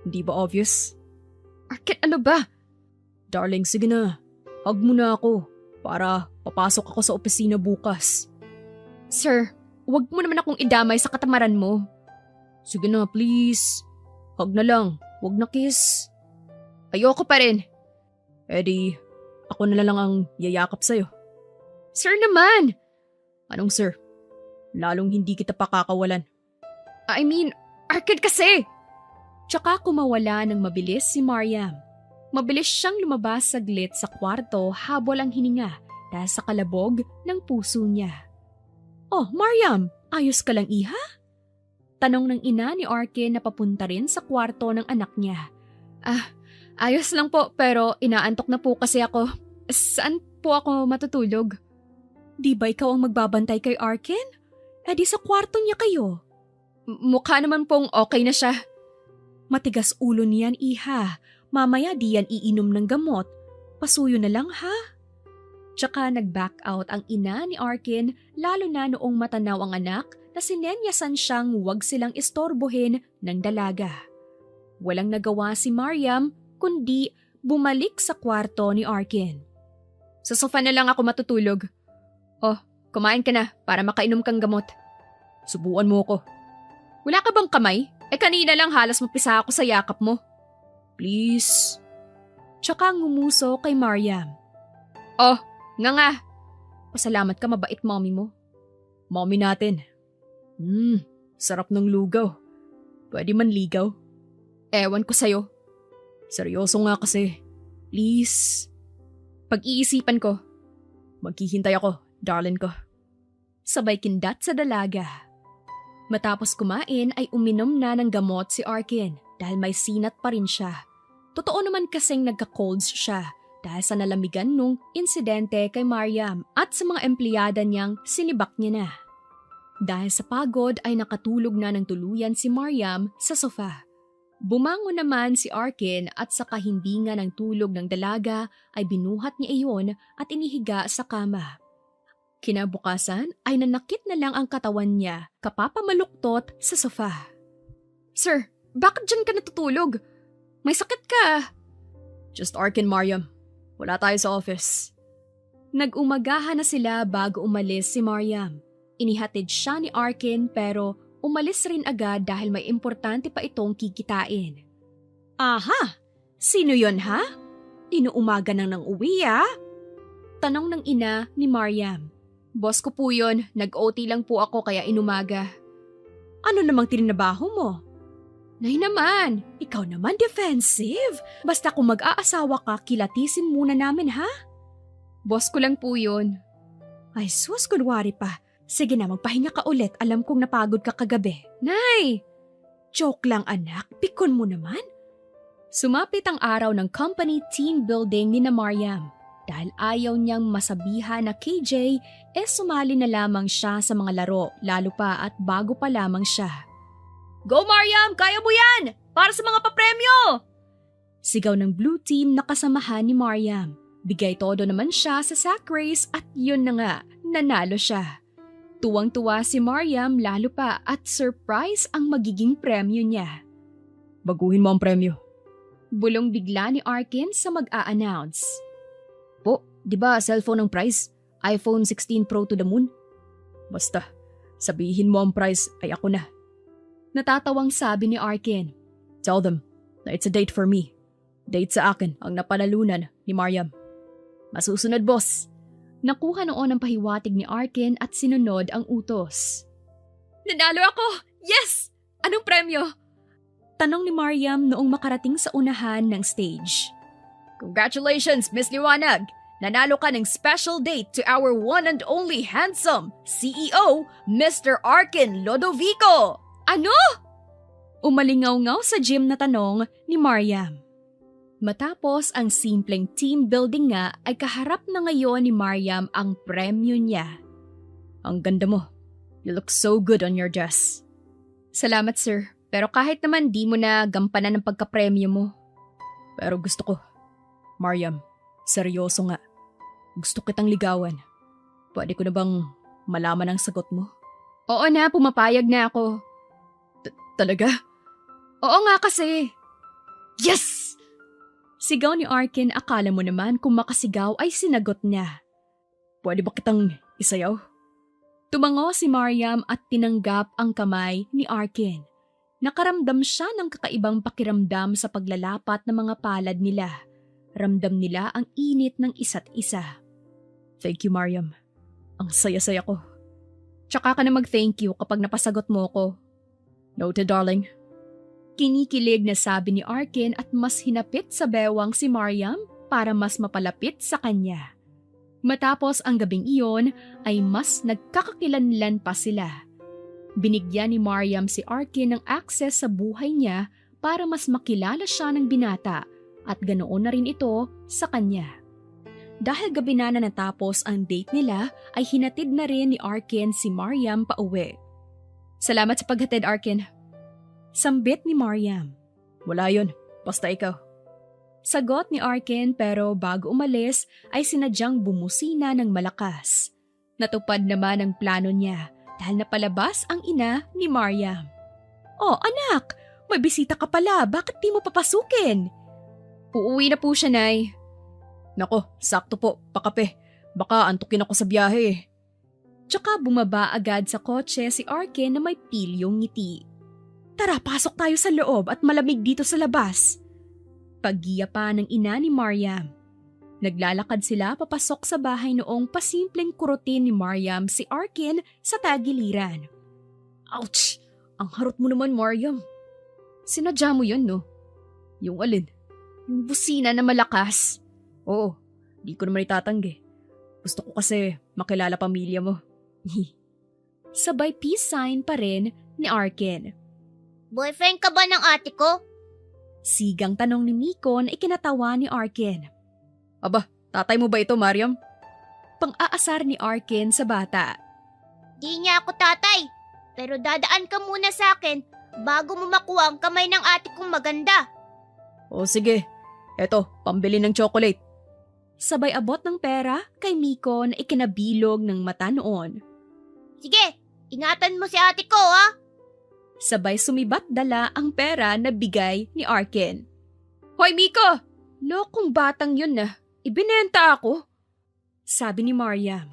Hindi ba obvious? Arkin, ano ba? Darling, sige na. Hug mo na ako para papasok ako sa opisina bukas. Sir, wag mo naman akong idamay sa katamaran mo. Sige na, please. Hug na lang, wag na kiss. Ayoko pa rin. Di, ako na lang ang yayakap sa'yo. Sir naman! Anong sir? Lalong hindi kita pakakawalan. I mean, Arkin kasi! Tsaka kumawala ng mabilis si Mariam. Mabilis siyang lumabas saglit sa kwarto habol ang hininga dahil sa kalabog ng puso niya. Oh, Mariam, ayos ka lang iha? Tanong ng ina ni Arkin na papunta rin sa kwarto ng anak niya. Ayos lang po pero inaantok na po kasi ako. Saan po ako matutulog? Di ba ikaw ang magbabantay kay Arkin? Di sa kwarto niya kayo. Mukha naman pong okay na siya. Matigas ulo niyan, iha. Mamaya di yan iinom ng gamot. Pasuyo na lang, ha? Tsaka nag-back out ang ina ni Arkin lalo na noong matanaw ang anak na sinenyasan siyang huwag silang istorbohin ng dalaga. Walang nagawa si Mariam kundi bumalik sa kwarto ni Arkin. Sa sofa na lang ako matutulog. Oh, kumain ka na para makainom kang gamot. Subuan mo ko. Wala ka bang kamay? Kanina lang halos mapisa ako sa yakap mo. Please. Tsaka ngumuso kay Mariam. Oh, nga. Pasalamat ka, mabait mommy mo. Mommy natin. Sarap ng lugaw. Pwede man ligaw? Ewan ko sa'yo. Seryoso nga kasi. Please. Pag-iisipan ko. Maghihintay ako, darling ko. Sabay kindat sa dalaga. Matapos kumain ay uminom na ng gamot si Arkin dahil may sinat pa rin siya. Totoo naman kasing nagka-colds siya dahil sa nalamigan nung insidente kay Mariam at sa mga empleyada niyang sinibak niya na. Dahil sa pagod ay nakatulog na ng tuluyan si Mariam sa sofa. Bumangon naman si Arkin at sa kahimbingan ng tulog ng dalaga ay binuhat niya iyon at inihiga sa kama. Kinabukasan ay nanakit na lang ang katawan niya kapapamaluktot sa sofa. Sir, bakit dyan ka natutulog? May sakit ka. Just Arkin, Mariam. Wala tayo sa office. Nag-umagahan na sila bago umalis si Mariam. Inihatid siya ni Arkin pero umalis rin agad dahil may importante pa itong kikitain. Aha! Sino yon ha? Inuumaga nang uwi Tanong ng ina ni Mariam. Boss ko po yun, nag-OT lang po ako kaya inumaga. Ano namang tininabaho mo? Nay naman, Ikaw naman defensive. Basta kung mag-aasawa ka, kilatisin muna namin ha? boss ko lang po yun. Ay sus, kunwari pa. Sige na, magpahinga ka ulit. Alam kong napagod ka kagabi. Nay! Joke lang anak, pikon mo naman. Sumapit ang araw ng company team building ni na Mariam. Dahil ayaw niyang masabihan na KJ, sumali na lamang siya sa mga laro, lalo pa at bago pa lamang siya. Go Mariam! Kaya mo yan! Para sa mga papremyo! Sigaw ng blue team na kasamahan ni Mariam. Bigay todo naman siya sa sack race at yun na nga, nanalo siya. Tuwang-tuwa si Mariam lalo pa at surprise ang magiging premyo niya. Baguhin mo ang premyo. Bulong bigla ni Arkin sa mag-a-announce. Po, di ba cellphone ang price? iPhone 16 Pro to the moon? Basta, sabihin mo ang price ay ako na. Natatawang sabi ni Arkin. Tell them na it's a date for me. Date sa akin ang napanalunan ni Mariam. Masusunod, boss. Nakuha noon ang pahiwatig ni Arkin at sinunod ang utos. Nanalo ako! Yes! Anong premyo? Tanong ni Mariam noong makarating sa unahan ng stage. Congratulations, Miss Liwanag! Nanalo ka ng special date to our one and only handsome CEO, Mr. Arkin Lodovico! Ano? Umalingaw-ngaw sa gym na tanong ni Mariam. Matapos ang simpleng team building nga ay kaharap na ngayon ni Mariam ang premyo niya. Ang ganda mo. You look so good on your dress. Salamat sir, pero kahit naman di mo na gampanan ng pagkapremyo mo. Pero gusto ko. Mariam, seryoso nga. Gusto kitang ligawan. Pwede ko na bang malaman ang sagot mo? Oo na, pumapayag na ako. Talaga? Oo nga kasi. Yes! Sigaw ni Arkin, akala mo naman kung makasigaw ay sinagot niya. Pwede ba kitang isayaw? Tumango si Mariam at tinanggap ang kamay ni Arkin. Nakaramdam siya ng kakaibang pakiramdam sa paglalapat ng mga palad nila. Ramdam nila ang init ng isa't isa. Thank you, Mariam. Ang saya-saya ko. Tsaka ka na mag-thank you kapag napasagot mo ko. Noted, darling. Kinikilig na sabi ni Arkin at mas hinapit sa bewang si Mariam para mas mapalapit sa kanya. Matapos ang gabing iyon ay mas nagkakakilanlan pa sila. Binigyan ni Mariam si Arkin ng access sa buhay niya para mas makilala siya ng binata at ganoon na rin ito sa kanya. Dahil gabi na natapos ang date nila ay hinatid na rin ni Arkin si Mariam pauwi. Salamat sa paghatid, Arkin. Sambit ni Mariam. Wala yun, basta ikaw. Sagot ni Arkin pero bago umalis ay sinadyang bumusina ng malakas. Natupad naman ang plano niya dahil napalabas ang ina ni Mariam. Oh anak, may bisita ka pala, bakit di mo papasukin? Uuwi na po siya, Nay. Nako, sakto po, pakape. Baka antukin ako sa biyahe. Tsaka bumaba agad sa kotse si Arkin na may pilyong ngiti. Tara, pasok tayo sa loob at malamig dito sa labas. Paggiya pa ng ina ni Mariam. Naglalakad sila papasok sa bahay noong pasimpleng kurutin ni Mariam si Arkin sa tagiliran. Ouch! Ang harot mo naman, Mariam. Sinadya mo yun, no? Yung alin? Yung busina na malakas. Oo, di ko naman itatanggi. Gusto ko kasi makilala pamilya mo. Sabay peace sign pa rin ni Arkin. Boyfriend ka ba ng ate ko? Sigang tanong ni Miko na ikinatawa ni Arkin. Aba, tatay mo ba ito, Mariam? Pang-aasar ni Arkin sa bata. Di niya ako tatay, pero dadaan ka muna sa akin bago mo makuha ang kamay ng ate kong maganda. O sige, eto, pambili ng chocolate. Sabay abot ng pera kay Miko na ikinabilog ng mata noon. Sige, ingatan mo si ate ko ha. Sabay sumibat dala ang pera na bigay ni Arkin. Hoy Miko! Lokong batang yun na. Ibinenta ako. Sabi ni Mariam.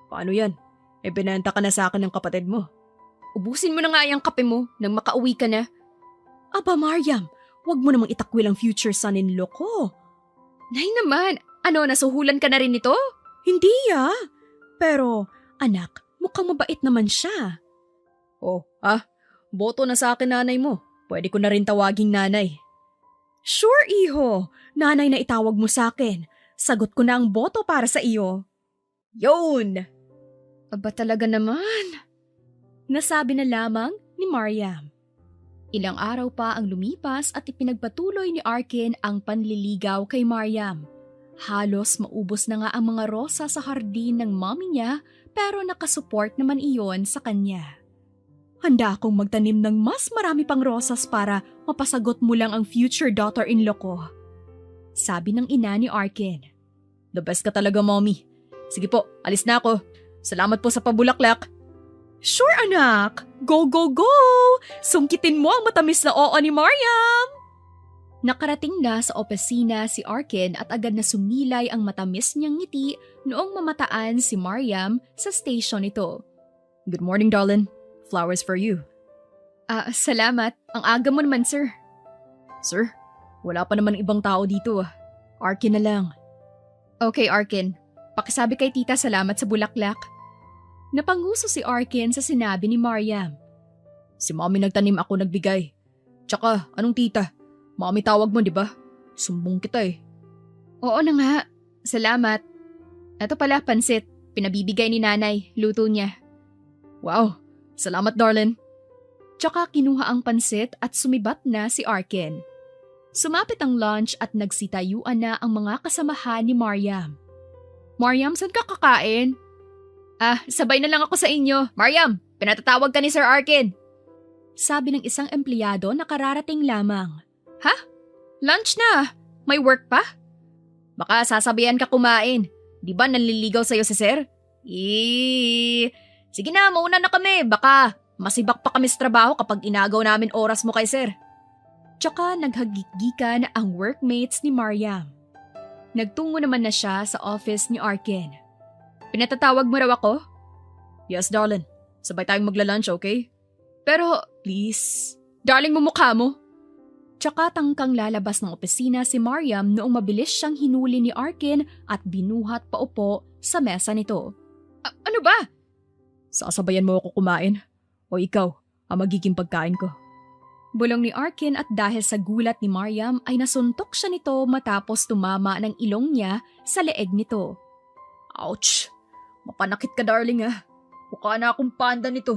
Paano yan? Ibinenta ka na sa akin ng kapatid mo. Ubusin mo na nga yung kape mo nang makauwi ka na. Aba Mariam, wag mo namang itakwil ang future son-in-law ko. Nay naman, ano nasuhulan ka na rin nito? Hindi Pero, anak, mukhang mabait naman siya. Oh, boto na sa akin nanay mo. Pwede ko na rin tawaging nanay. Sure, iho. Nanay na itawag mo sa akin. Sagot ko na ang boto para sa iyo. Yun! Aba talaga naman. Nasabi na lamang ni Mariam. Ilang araw pa ang lumipas at ipinagpatuloy ni Arkin ang panliligaw kay Mariam. Halos maubos na nga ang mga rosa sa hardin ng mommy niya pero nakasupport naman iyon sa kanya. Handa akong magtanim ng mas marami pang rosas para mapasagot mo lang ang future daughter-in-law ko. Sabi ng ina ni Arkin. The best ka talaga, mommy. Sige po, alis na ako. Salamat po sa pabulaklak. Sure, anak. Go, go, go! Sungkitin mo ang matamis na oo ni Mariam! Nakarating na sa opisina si Arkin at agad na sumilay ang matamis niyang ngiti noong mamataan si Mariam sa station ito. Good morning, darling. Flowers for you. Salamat. Ang aga mo naman, sir. Sir, wala pa naman ibang tao dito. Arkin na lang. Okay, Arkin. Pakisabi kay tita salamat sa bulaklak. Napanguso si Arkin sa sinabi ni Mariam. Si mommy nagtanim, ako nagbigay. Tsaka, anong tita? Mommy tawag mo, di ba? Sumbong kita eh. Oo na nga. Salamat. Ito pala, pansit. Pinabibigay ni nanay. Luto niya. Wow. Salamat, darling. Tsaka kinuha ang pansit at sumibat na si Arkin. Sumapit ang lunch at nagsitayuan na ang mga kasamahan ni Mariam. Mariam, saan ka kakain? Sabay na lang ako sa inyo. Mariam, pinatatawag ka ni Sir Arkin. Sabi ng isang empleyado na kararating lamang. Ha? Lunch na? May work pa? Baka sasabihan ka kumain. Di ba nanliligaw sa'yo si Sir? Sige na, mauna na kami. Baka masibak pa kami sa trabaho kapag inagaw namin oras mo kay Sir. Tsaka naghagikgikan ang workmates ni Mariam. Nagtungo naman na siya sa office ni Arkin. Pinatatawag mo raw ako? Yes, darling. Sabay tayong magla-lunch, okay? Pero, please, darling mo mukha mo. Tsaka tangkang lalabas ng opisina si Mariam noong mabilis siyang hinuli ni Arkin at binuhat paupo sa mesa nito. Ano ba? Sasabayan mo ako kumain? O ikaw, ang magiging pagkain ko? Bulong ni Arkin at dahil sa gulat ni Mariam ay nasuntok siya nito matapos tumama ng ilong niya sa leeg nito. Ouch! Mapanakit ka, darling ah. Mukha na akong panda nito.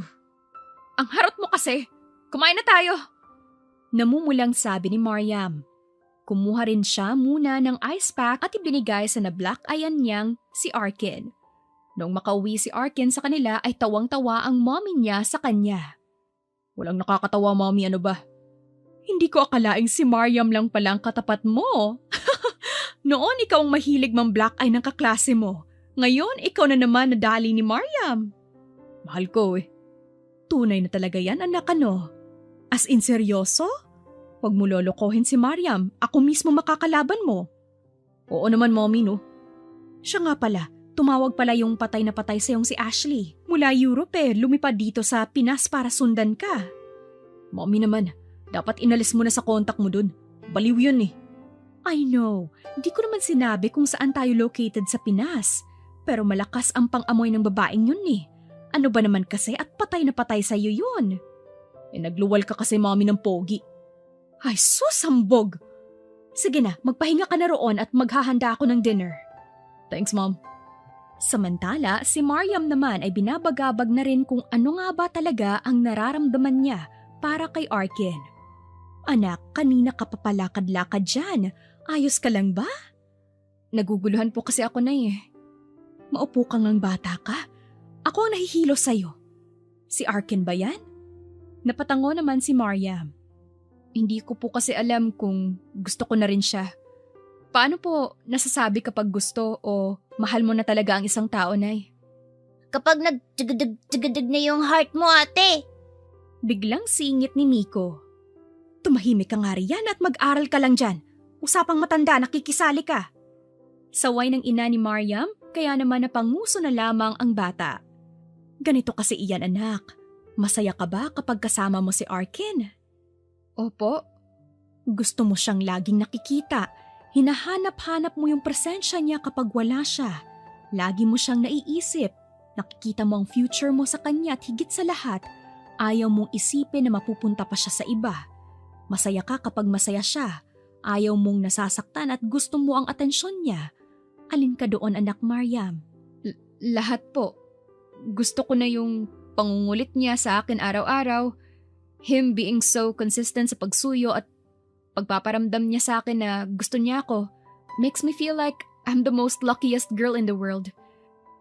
Ang harot mo kasi. Kumain na tayo. Namumulang sabi ni Mariam. Kumuha rin siya muna ng ice pack at ibinigay sa na-black ayan niyang si Arkin. Noong makauwi si Arkin sa kanila ay tawang-tawa ang mommy niya sa kanya. Walang nakakatawa, mommy, ano ba? Hindi ko akalaing si Mariam lang pala ang katapat mo. Noon ikaw ang mahilig mang black eye ng kaklase mo. Ngayon ikaw na naman nadali ni Mariam. Mahal ko eh. Tunay na talaga yan, anak, ano? As in seryoso? Huwag mo lolokohin si Mariam. Ako mismo makakalaban mo. Oo naman, mommy, no? Siya nga pala. Tumawag pala yung patay na patay sa yung si Ashley. Mula Europe lumipad dito sa Pinas para sundan ka. Mommy naman, dapat inalis mo na sa kontak mo dun. Baliw yun eh. I know. Di ko naman sinabi kung saan tayo located sa Pinas. Pero malakas ang pang-amoy ng babaeng yun eh. Ano ba naman kasi at patay na patay sa'yo yun? Nagluwal ka kasi, mommy, ng pogi. Ay, susambog! Sige na, magpahinga ka na roon at maghahanda ako ng dinner. Thanks, mom. Samantala, si Mariam naman ay binabagabag na rin kung ano nga ba talaga ang nararamdaman niya para kay Arkin. Anak, kanina ka papalakad-lakad dyan. Ayos ka lang ba? Naguguluhan po kasi ako na eh. Maupo kang ang bata ka. Ako ang nahihilo sa'yo. Si Arkin ba yan? Napatango naman si Mariam. Hindi ko po kasi alam kung gusto ko na rin siya. Paano po nasasabi kapag gusto o mahal mo na talaga ang isang tao, Nay? Kapag nagtigadag na yung heart mo, ate. Biglang singit ni Nico. Tumahimik ka nga riyan at mag-aral ka lang dyan. Usapang matanda, nakikisali ka. Saway ng ina ni Mariam, kaya naman napanguso na lamang ang bata. Ganito kasi iyan, anak. Masaya ka ba kapag kasama mo si Arkin? Opo. Gusto mo siyang laging nakikita. Hinahanap-hanap mo yung presensya niya kapag wala siya. Lagi mo siyang naiisip. Nakikita mo ang future mo sa kanya at higit sa lahat, Ayaw mong isipin na mapupunta pa siya sa iba. Masaya ka kapag masaya siya. Ayaw mong nasasaktan at gusto mo ang atensyon niya. Alin ka doon, anak Mariam? Lahat po. Gusto ko na yung pangungulit niya sa akin araw-araw. Him being so consistent sa pagsuyo at pagpaparamdam niya sa akin na gusto niya ako makes me feel like I'm the most luckiest girl in the world.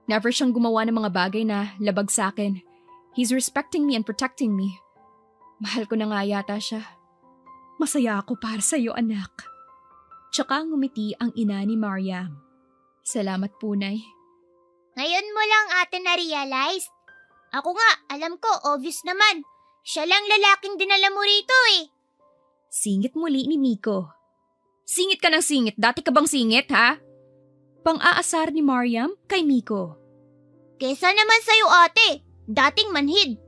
Never siyang gumawa ng mga bagay na labag sa akin. He's respecting me and protecting me. Mahal ko na nga yata siya. Masaya ako para sa iyo, anak. Tsaka ngumiti ang ina ni Mariam. Salamat po, Nay. Ngayon mo lang ate na-realize. Ako nga, alam ko, obvious naman. Siya lang lalaking dinala mo rito eh. Singit muli ni Miko. Singit ka ng singit. Dati ka bang singit, ha? Pang-aasar ni Mariam kay Miko. Kesa naman sa'yo ate, dating manhid.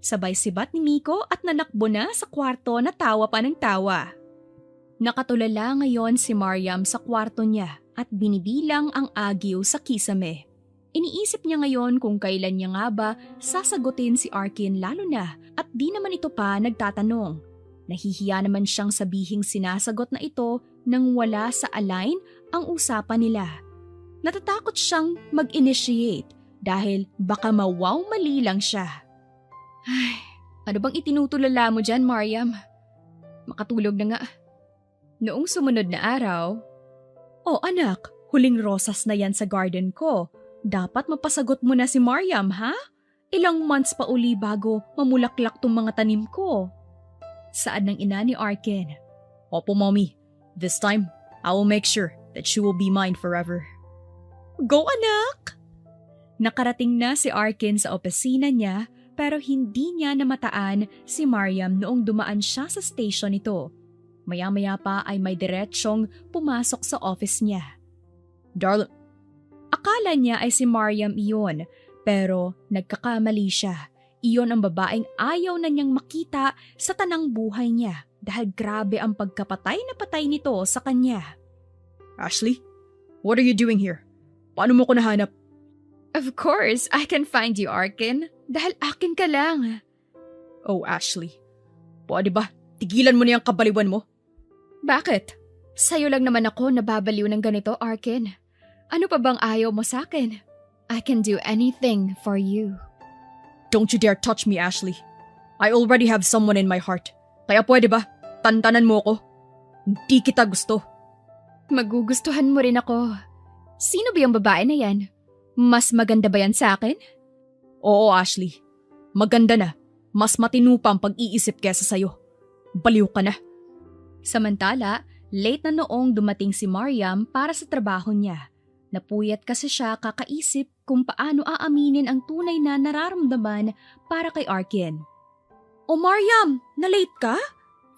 Sabay sibat ni Miko at nanakbo na sa kwarto na tawa pa ng tawa. Nakatulala ngayon si Mariam sa kwarto niya at binibilang ang agiw sa kisame. Iniisip niya ngayon kung kailan niya nga ba sasagutin si Arkin lalo na at di naman ito pa nagtatanong. Nahihiya naman siyang sabihing sinasagot na ito nang wala sa align ang usapan nila. Natatakot siyang mag-initiate dahil baka mawaw mali lang siya. Ay, ano bang itinutulala mo dyan, Mariam? Makatulog na nga. Noong sumunod na araw, "Oh anak, huling rosas na yan sa garden ko. Dapat mapasagot mo na si Mariam, ha? Ilang months pa uli bago mamulaklak tong mga tanim ko." Saad ng ina ni Arkin. Opo, Mommy. This time, I will make sure that she will be mine forever. Go, anak! Nakarating na si Arkin sa opisina niya pero hindi niya namataan si Mariam noong dumaan siya sa station nito. Maya-maya pa ay may diretsyong pumasok sa office niya. Darling, akala niya ay si Mariam iyon pero nagkakamali siya. Iyon ang babaeng ayaw na niyang makita sa tanang buhay niya dahil grabe ang pagkapatay na patay nito sa kanya. Ashley, what are you doing here? Paano mo ko nahanap? Of course, I can find you, Arkin. Dahil akin ka lang. Oh, Ashley. Pwede ba? Tigilan mo na yung kabaliwan mo. Bakit? Sa'yo lang naman ako nababaliw ng ganito, Arkin. Ano pa bang ayaw mo sa akin? I can do anything for you. Don't you dare touch me, Ashley. I already have someone in my heart. Kaya pwede ba? Tantanan mo ko. Hindi kita gusto. Magugustuhan mo rin ako. Sino ba yung babae na yan? Mas maganda ba yan sa akin? Oo, Ashley. Maganda na. Mas matino pa ang pag-iisip kesa sa'yo. Baliw ka na. Samantala, late na noong dumating si Mariam para sa trabaho niya. Napuyat kasi siya kakaisip kung paano aaminin ang tunay na nararamdaman para kay Arkin. Oh, Mariam! Na-late ka?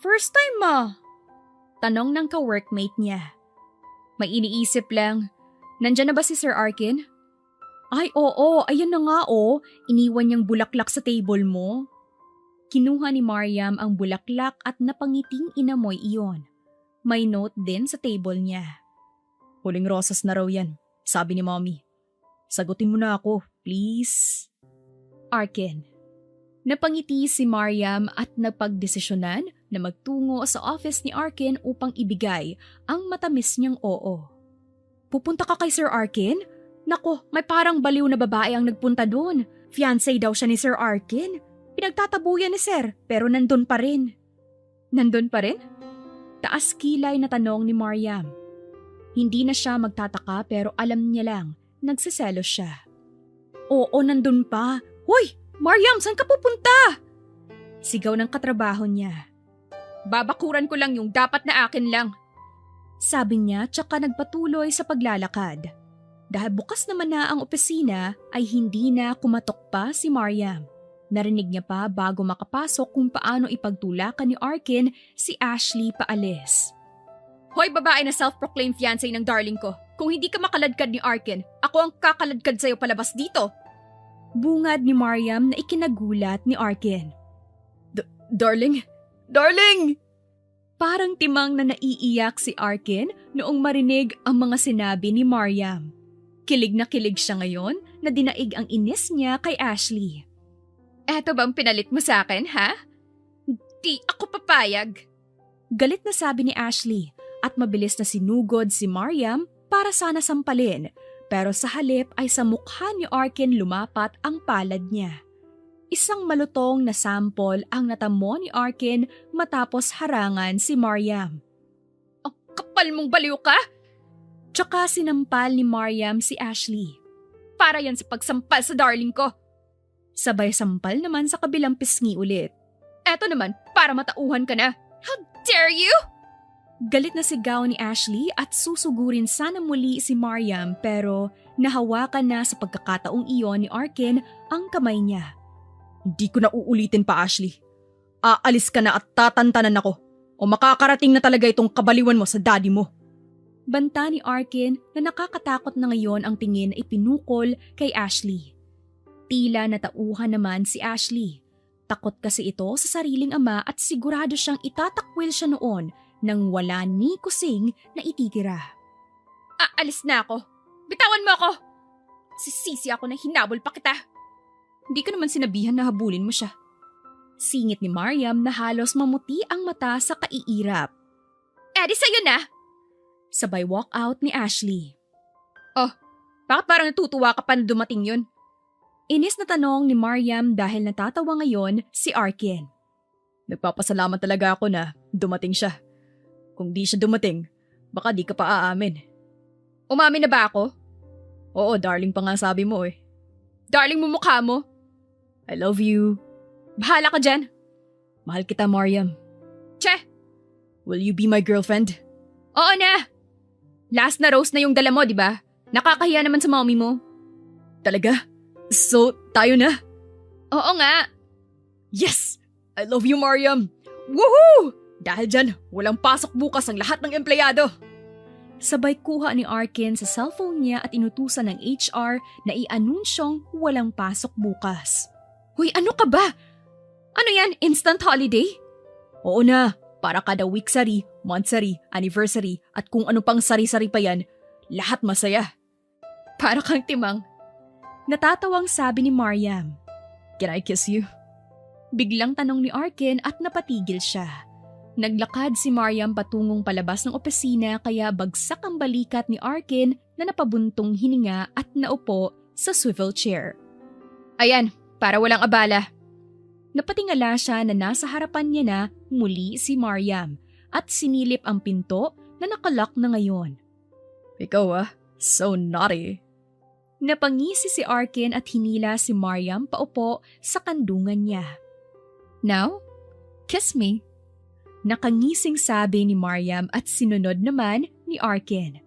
First time ma! Tanong ng ka-workmate niya. May iniisip lang. Nandyan na ba si Sir Arkin? Ay, oo. Ayan na nga, oh. Iniwan niyang bulaklak sa table mo. Kinuha ni Mariam ang bulaklak at napangiting inamoy iyon. May note din sa table niya. Huling rosas na raw yan, sabi ni Mommy. Sagutin mo na ako, please. Arkin. Napangiti si Mariam at napagdesisyonan na magtungo sa office ni Arkin upang ibigay ang matamis niyang oo. Pupunta ka kay Sir Arkin? Nako, may parang baliw na babae ang nagpunta doon. Fiancé daw siya ni Sir Arkin. Pinagtatabuyan ni Sir, pero nandun pa rin. Nandun pa rin? Taas kilay na tanong ni Mariam. Hindi na siya magtataka pero alam niya lang, nagsiselos siya. Oo, nandun pa. Hoy, Mariam, saan ka pupunta? Sigaw ng katrabaho niya. Babakuran ko lang yung dapat na akin lang. Sabi niya tsaka nagpatuloy sa paglalakad. Dahil bukas naman na ang opisina ay hindi na kumatok pa si Mariam. Narinig niya pa bago makapasok kung paano ipagtulakan ni Arkin si Ashley paalis. Hoy babae na self-proclaimed fiancé ng darling ko, kung hindi ka makaladkad ni Arkin, ako ang kakaladkad sa'yo palabas dito. Bungad ni Mariam na ikinagulat ni Arkin. Darling? Darling! Parang timang na naiiyak si Arkin noong marinig ang mga sinabi ni Mariam. Kilig na kilig siya ngayon na dinaig ang inis niya kay Ashley. Eto bang pinalit mo sa akin, ha? Di ako papayag. Galit na sabi ni Ashley at mabilis na sinugod si Mariam para sana sampalin, pero sa halip ay sa mukha ni Arkin lumapat ang palad niya. Isang malutong na sample ang natamo ni Arkin matapos harangan si Mariam. Ang kapal mong baliw ka! Tsaka sinampal ni Mariam si Ashley. Para yan sa pagsampal sa darling ko. Sabay sampal naman sa kabilang pisngi ulit. Eto naman, para matauhan ka na. How dare you! Galit na sigaw ni Ashley at susugurin sana muli si Mariam pero nahawakan na sa pagkakataong iyon ni Arkin ang kamay niya. Hindi ko na uulitin pa, Ashley. Aalis ka na at tatantanan ako o makakarating na talaga itong kabaliwan mo sa daddy mo. Banta ni Arkin na nakakatakot na ngayon ang tingin ay pinukol kay Ashley. Tila natauhan naman si Ashley. Takot kasi ito sa sariling ama at sigurado siyang itatakwil siya noon nang wala ni kusing na ititira. Aalis na ako. Bitawan mo ako. Sisisi ako na hinabol pa kita. Hindi ko naman sinabihan na habulin mo siya. Singit ni Mariam na halos mamuti ang mata sa kaiirap. Di sa'yo na. Sabay walk out ni Ashley. Oh, bakit parang natutuwa ka pa na dumating yun? Inis na tanong ni Mariam dahil natatawa ngayon si Arkin. Nagpapasalamat talaga ako na dumating siya. Kung di siya dumating, baka di ka pa aamin. Umamin na ba ako? Oo, darling pa nga sabi mo eh. Darling mo mukha mo. I love you. Bahala ka dyan. Mahal kita, Mariam. Che! Will you be my girlfriend? Oo na. Last na rose na yung dala mo, di ba? Nakakahiya naman sa mommy mo. Talaga? So, tayo na? Oo nga. Yes! I love you, Mariam! Woohoo! Dahil dyan, walang pasok bukas ang lahat ng empleyado. Sabay kuha ni Arkin sa cellphone niya at inutusan ng HR na i-anunsyong walang pasok bukas. Hoy, ano ka ba? Ano yan? Instant holiday? Oo na, para kada week-sari, month-sari, anniversary at kung ano pang sari-sari pa yan, lahat masaya. Para kang timang. Natatawang sabi ni Mariam. Can I kiss you? Biglang tanong ni Arkin at napatigil siya. Naglakad si Mariam patungong palabas ng opisina kaya bagsak ang balikat ni Arkin na napabuntong hininga at naupo sa swivel chair. Ayan, para walang abala. Napatingala siya na nasa harapan niya na muli si Mariam at sinilip ang pinto na nakalock na ngayon. Ikaw so naughty. Napangisi si Arkin at hinila si Mariam paupo sa kandungan niya. Now, kiss me. Nakangising sabi ni Mariam at sinunod naman ni Arkin.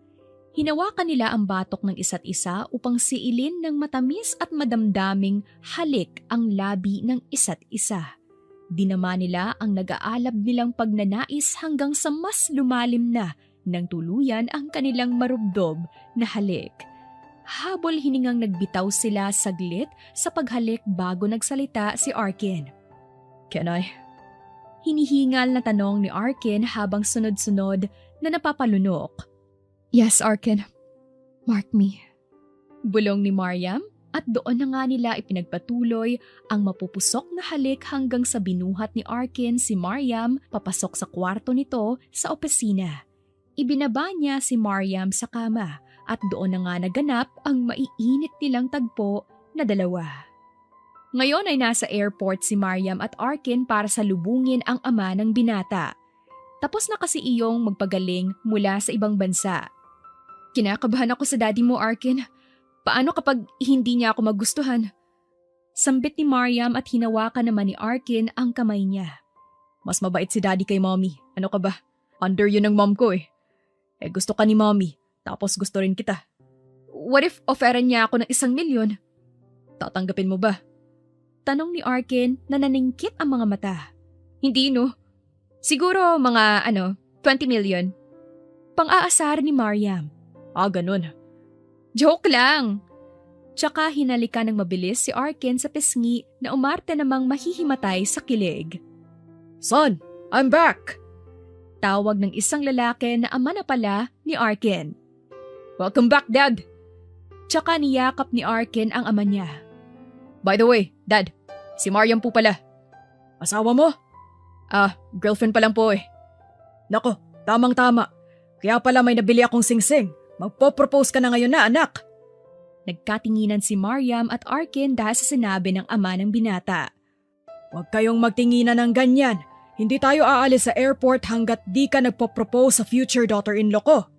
Hinawakan nila ang batok ng isa't isa upang siilin ng matamis at madamdaming halik ang labi ng isa't isa. Dinama nila ang nag-aalab nilang pagnanais hanggang sa mas lumalim na nang tuluyan ang kanilang marubdob na halik. Habol hiningang nagbitaw sila saglit sa paghalik bago nagsalita si Arkin. Can I? Hinihingal na tanong ni Arkin habang sunod-sunod na napapalunok. Yes, Arkin. Mark me. Bulong ni Mariam at doon na nga nila ipinagpatuloy ang mapupusok na halik hanggang sa binuhat ni Arkin si Mariam papasok sa kwarto nito sa opisina. Ibinaba niya si Mariam sa kama at doon na nga naganap ang maiinit nilang tagpo na dalawa. Ngayon ay nasa airport si Mariam at Arkin para salubungin ang ama ng binata. Tapos na kasi iyong magpagaling mula sa ibang bansa. Kinakabahan ako sa daddy mo, Arkin. Paano kapag hindi niya ako magustuhan? Sambit ni Mariam at hinawakan naman ni Arkin ang kamay niya. Mas mabait si daddy kay mommy. Ano ka ba? Under yun ng mom ko eh. Gusto ka ni mommy. Tapos gusto rin kita. What if offeran niya ako ng 1 milyon? Tatanggapin mo ba? Tanong ni Arkin na naningkit ang mga mata. Hindi no. Siguro mga 20 million. Pang-aasar ni Mariam. Ganun. Joke lang. Tsaka hinalikan ng mabilis si Arkin sa pisngi na umarte namang mahihimatay sa kilig. Son, I'm back! Tawag ng isang lalaki na ama na pala ni Arkin. Welcome back, Dad! Tsaka niyakap ni Arkin ang ama niya. By the way, Dad, Si Mariam po pala. Asawa mo? Girlfriend pa lang po eh. Nako, tamang-tama. Kaya pala may nabili akong singsing. Magpo-propose ka na ngayon na, anak. Nagkatinginan si Mariam at Arkin dahil sa sinabi ng ama ng binata. Huwag kayong magtinginan ng ganyan. Hindi tayo aalis sa airport hanggat di ka nagpo-propose sa future daughter-in-law ko.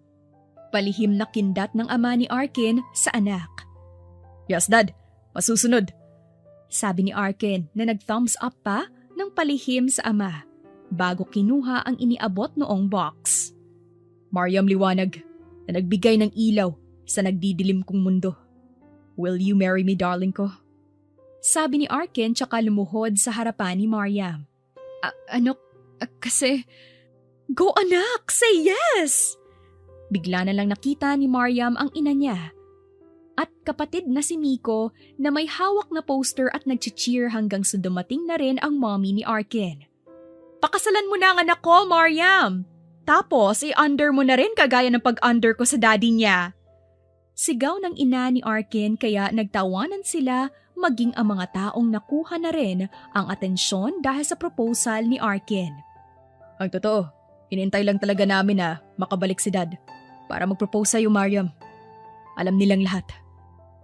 Palihim na kindat ng ama ni Arkin sa anak. Yes, Dad. Masusunod. Sabi ni Arkin na nag-thumbs up pa ng palihim sa ama bago kinuha ang iniabot noong box. Mariam liwanag na nagbigay ng ilaw sa nagdidilim kong mundo. Will you marry me, darling ko? Sabi ni Arkin tsaka lumuhod sa harapan ni Mariam. Kasi… Go anak! Say yes! Bigla na lang nakita ni Mariam ang ina niya. At kapatid na si Miko na may hawak na poster at nag-cheer hanggang sa dumating na rin ang mommy ni Arkin. Pakasalan mo na ang anak ko, Mariam! Tapos i-under mo na rin kagaya ng pag-under ko sa daddy niya. Sigaw ng ina ni Arkin kaya nagtawanan sila maging ang mga taong nakuha na rin ang atensyon dahil sa proposal ni Arkin. Ang totoo, inintay lang talaga namin na makabalik si Dad para mag-propose sa'yo, Mariam. Alam nilang lahat.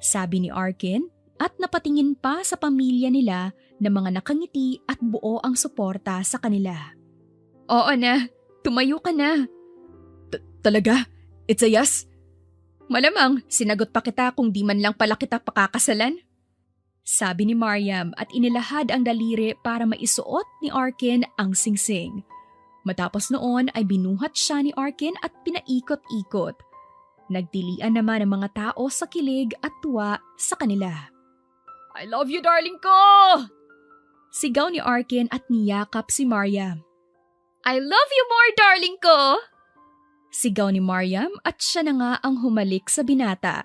Sabi ni Arkin at napatingin pa sa pamilya nila na mga nakangiti at buo ang suporta sa kanila. Oo na, tumayo ka na. Talaga? It's a yes? Malamang, sinagot pa kita kung di man lang pala kita pakakasalan. Sabi ni Mariam at inilahad ang daliri para maisuot ni Arkin ang singsing. Matapos noon ay binuhat siya ni Arkin at pinaikot-ikot. Nagdilian naman ang mga tao sa kilig at tuwa sa kanila. I love you, darling ko! Sigaw ni Arkin at niyakap si Mariam. I love you more, darling ko! Sigaw ni Mariam at siya na nga ang humalik sa binata.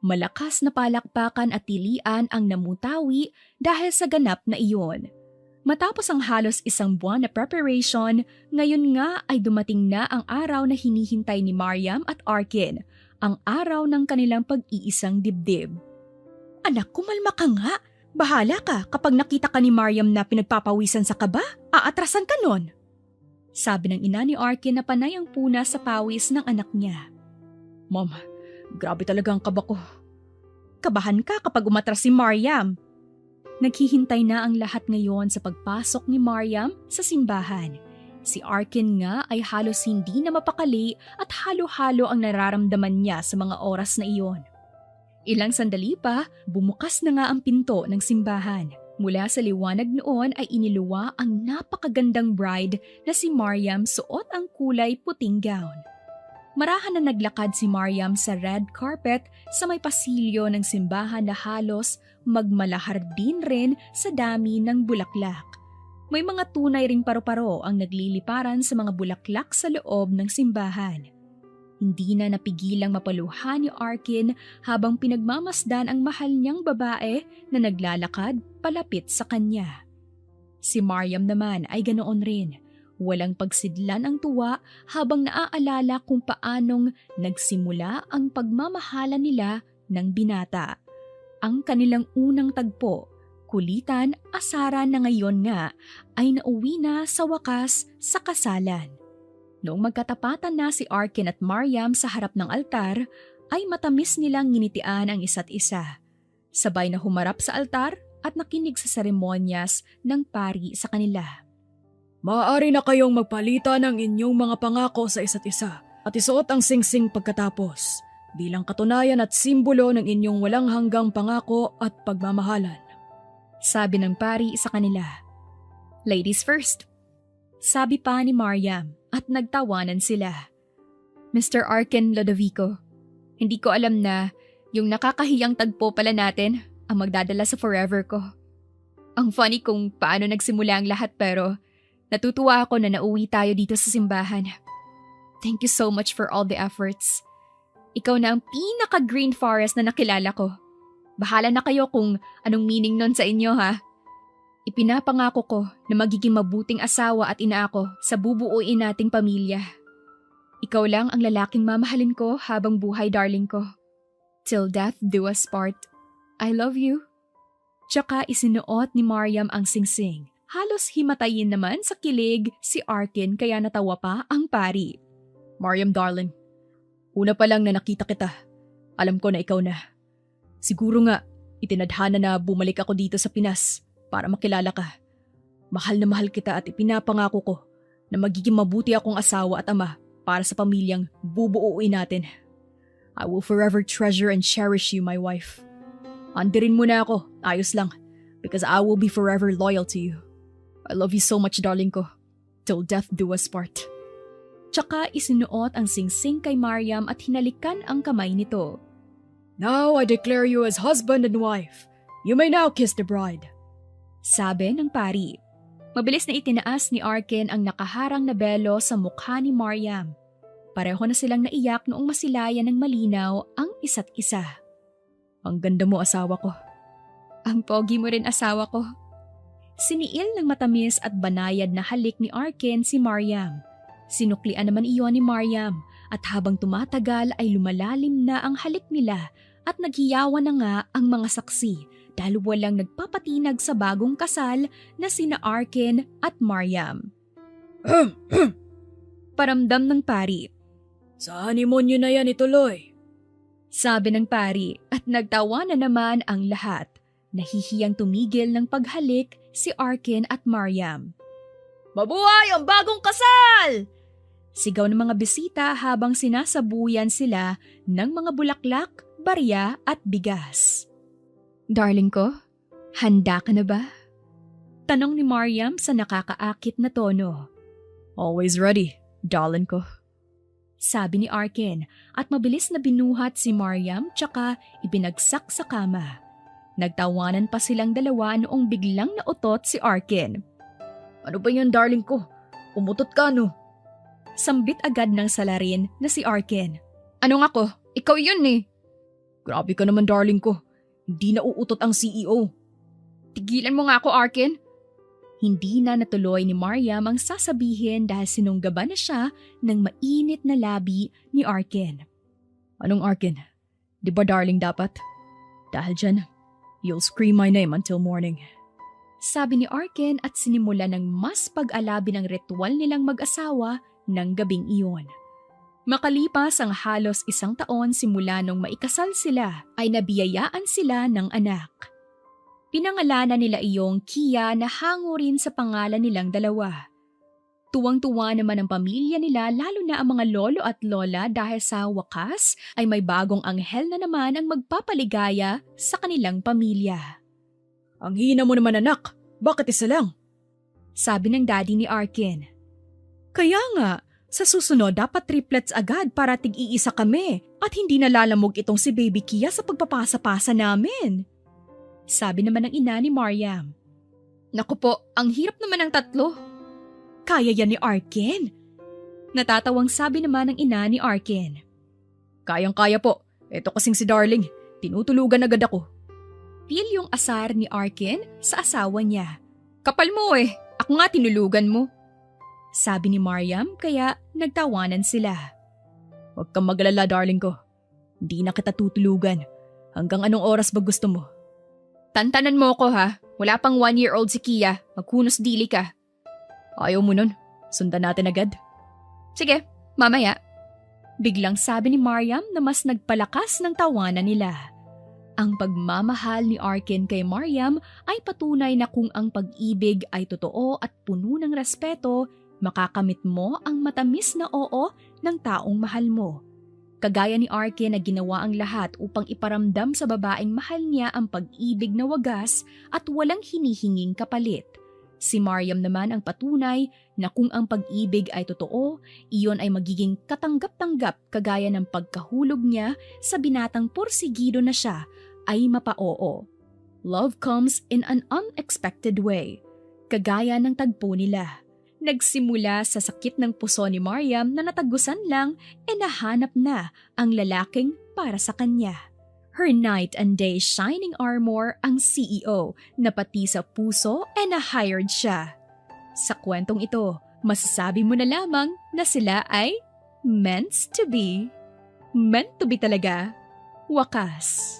Malakas na palakpakan at tilian ang namutawi dahil sa ganap na iyon. Matapos ang halos isang buwan na preparation, ngayon nga ay dumating na ang araw na hinihintay ni Mariam at Arkin, ang araw ng kanilang pag-iisang dibdib. Anak, kumalma ka nga. Bahala ka kapag nakita ka ni Mariam na pinagpapawisan sa kaba, aatrasan ka nun. Sabi ng ina ni Arkin na panay ang puna sa pawis ng anak niya. Mom, grabe talaga ang kaba ko. Kabahan ka kapag umatras si Mariam. Naghihintay na ang lahat ngayon sa pagpasok ni Mariam sa simbahan. Si Arkin nga ay halos hindi na mapakali at halo-halo ang nararamdaman niya sa mga oras na iyon. Ilang sandali pa, bumukas na nga ang pinto ng simbahan. Mula sa liwanag noon ay iniluwa ang napakagandang bride na si Mariam suot ang kulay puting gown. Marahan na naglakad si Mariam sa red carpet sa may pasilyo ng simbahan na halos magmalahar din rin sa dami ng bulaklak. May mga tunay ring paru-paro ang nagliliparan sa mga bulaklak sa loob ng simbahan. Hindi na napigilang mapaluha ni Arkin habang pinagmamasdan ang mahal niyang babae na naglalakad palapit sa kanya. Si Mariam naman ay ganoon rin. Walang pagsidlan ang tuwa habang naaalala kung paanong nagsimula ang pagmamahalan nila ng binata. Ang kanilang unang tagpo, kulitan, asaran na ngayon nga ay nauwi na sa wakas sa kasalan. Noong magkatapatan na si Arkin at Mariam sa harap ng altar, ay matamis nilang nginitian ang isa't isa. Sabay na humarap sa altar at nakinig sa seremonyas ng pari sa kanila. Maaari na kayong magpalitan ng inyong mga pangako sa isa't isa at isuot ang singsing pagkatapos bilang katunayan at simbolo ng inyong walang hanggang pangako at pagmamahalan. Sabi ng pari sa kanila. Ladies first. Sabi pa ni Mariam at nagtawanan sila. Mr. Arkin Lodovico, hindi ko alam na yung nakakahiyang tagpo pala natin ang magdadala sa forever ko. Ang funny kung paano nagsimula ang lahat pero natutuwa ako na nauwi tayo dito sa simbahan. Thank you so much for all the efforts. Ikaw na ang pinaka-green forest na nakilala ko. Bahala na kayo kung anong meaning nun sa inyo ha. Ipinapangako ko na magiging mabuting asawa at ina ako sa bubuuin nating pamilya. Ikaw lang ang lalaking mamahalin ko habang buhay, darling ko. Till death do us part. I love you. Tsaka isinuot ni Mariam ang singsing. Halos himatayin naman sa kilig si Arkin kaya natawa pa ang pari. Mariam darling, una pa lang na nakita kita, alam ko na ikaw na. Siguro nga, itinadhana na bumalik ako dito sa Pinas para makilala ka. Mahal na mahal kita at ipinapangako ko na magiging mabuti akong asawa at ama para sa pamilyang bubuuin natin. I will forever treasure and cherish you, my wife. Andirin mo na ako, ayos lang, because I will be forever loyal to you. I love you so much, darling ko. Till death do us part. Tsaka isinuot ang singsing kay Mariam at hinalikan ang kamay nito. Now I declare you as husband and wife. You may now kiss the bride. Sabi ng pari. Mabilis na itinaas ni Arkin ang nakaharang na belo sa mukha ni Mariam. Pareho na silang naiyak noong masilayan ng malinaw ang isa't isa. Ang ganda mo, asawa ko. Ang pogi mo rin, asawa ko. Siniil ng matamis at banayad na halik ni Arkin si Mariam. Sinuklian naman iyon ni Mariam at habang tumatagal ay lumalalim na ang halik nila at naghiyawan na nga ang mga saksi dahil walang nagpapatinag sa bagong kasal na sina Arkin at Mariam. Paramdam ng pari. Sa honeymoon nyo na yan ituloy. Sabi ng pari at nagtawa na naman ang lahat. Nahihiyang tumigil ng paghalik si Arkin at Mariam. Mabuhay ang bagong kasal! Sigaw ng mga bisita habang sinasabuyan sila ng mga bulaklak, barya at bigas. Darling ko, handa ka na ba? Tanong ni Mariam sa nakakaakit na tono. Always ready, darling ko. Sabi ni Arkin at mabilis na binuhat si Mariam tsaka ibinagsak sa kama. Nagtawanan pa silang dalawa noong biglang nautot si Arkin. Ano ba yan, darling ko? Umutot ka, no? Sambit agad ng salarin na si Arkin. Ano nga ko? Ikaw yun eh. Grabe ka naman, darling ko. Hindi na uutot ang CEO. Tigilan mo nga ako, Arkin. Hindi na natuloy ni Mariam ang sasabihin dahil sinunggaban na siya ng mainit na labi ni Arkin. Anong Arkin? Di ba darling dapat? Dahil dyan, you'll scream my name until morning. Sabi ni Arkin at sinimula ng mas pag-alabi ng ritual nilang mag-asawa ng gabing iyon. Makalipas ang halos 1 taon simula nung maikasal sila ay nabiyayaan sila ng anak. Pinangalanan nila iyong Kia na hango rin sa pangalan nilang dalawa. Tuwang-tuwa naman ang pamilya nila lalo na ang mga lolo at lola dahil sa wakas ay may bagong anghel na naman ang magpapaligaya sa kanilang pamilya. Ang hina mo naman, anak. Bakit isa lang? Sabi ng daddy ni Arkin. Kaya nga, sa susunod dapat triplets agad para tig-iisa kami at hindi nalalamog itong si Baby Kia sa pagpapasa-pasa namin. Sabi naman ng ina ni Mariam. Naku po, ang hirap naman ng 3. Kaya yan ni Arkin? Natatawang sabi naman ng ina ni Arkin. Kayang-kaya po. Ito kasing si Darling. Tinutulugan agad ako. Feel yung asar ni Arkin sa asawa niya. Kapal mo eh. Ako nga tinulugan mo. Sabi ni Mariam kaya nagtawanan sila. Huwag kang magalala, darling ko. Hindi na kita tutulugan. Hanggang anong oras ba gusto mo? Tantanan mo ko ha. Wala pang 1-year-old si Kia. Magkunos dili ka. Ayaw mo nun. Sundan natin agad. Sige, mamaya. Biglang sabi ni Mariam na mas nagpalakas ng tawanan nila. Ang pagmamahal ni Arkin kay Mariam ay patunay na kung ang pag-ibig ay totoo at puno ng respeto, makakamit mo ang matamis na oo ng taong mahal mo. Kagaya ni Arkin na ginawa ang lahat upang iparamdam sa babaeng mahal niya ang pag-ibig na wagas at walang hinihinging kapalit. Si Mariam naman ang patunay na kung ang pag-ibig ay totoo, iyon ay magiging katanggap-tanggap kagaya ng pagkahulog niya sa binatang porsigido na siya ay mapa-oo. Love comes in an unexpected way, kagaya ng tagpo nila. Nagsimula sa sakit ng puso ni Mariam na natagusan lang nahanap na ang lalaking para sa kanya. Her night and day shining armor ang CEO na pati sa puso na-hired siya. Sa kwentong ito, masasabi mo na lamang na sila ay meant to be. Meant to be talaga. Wakas.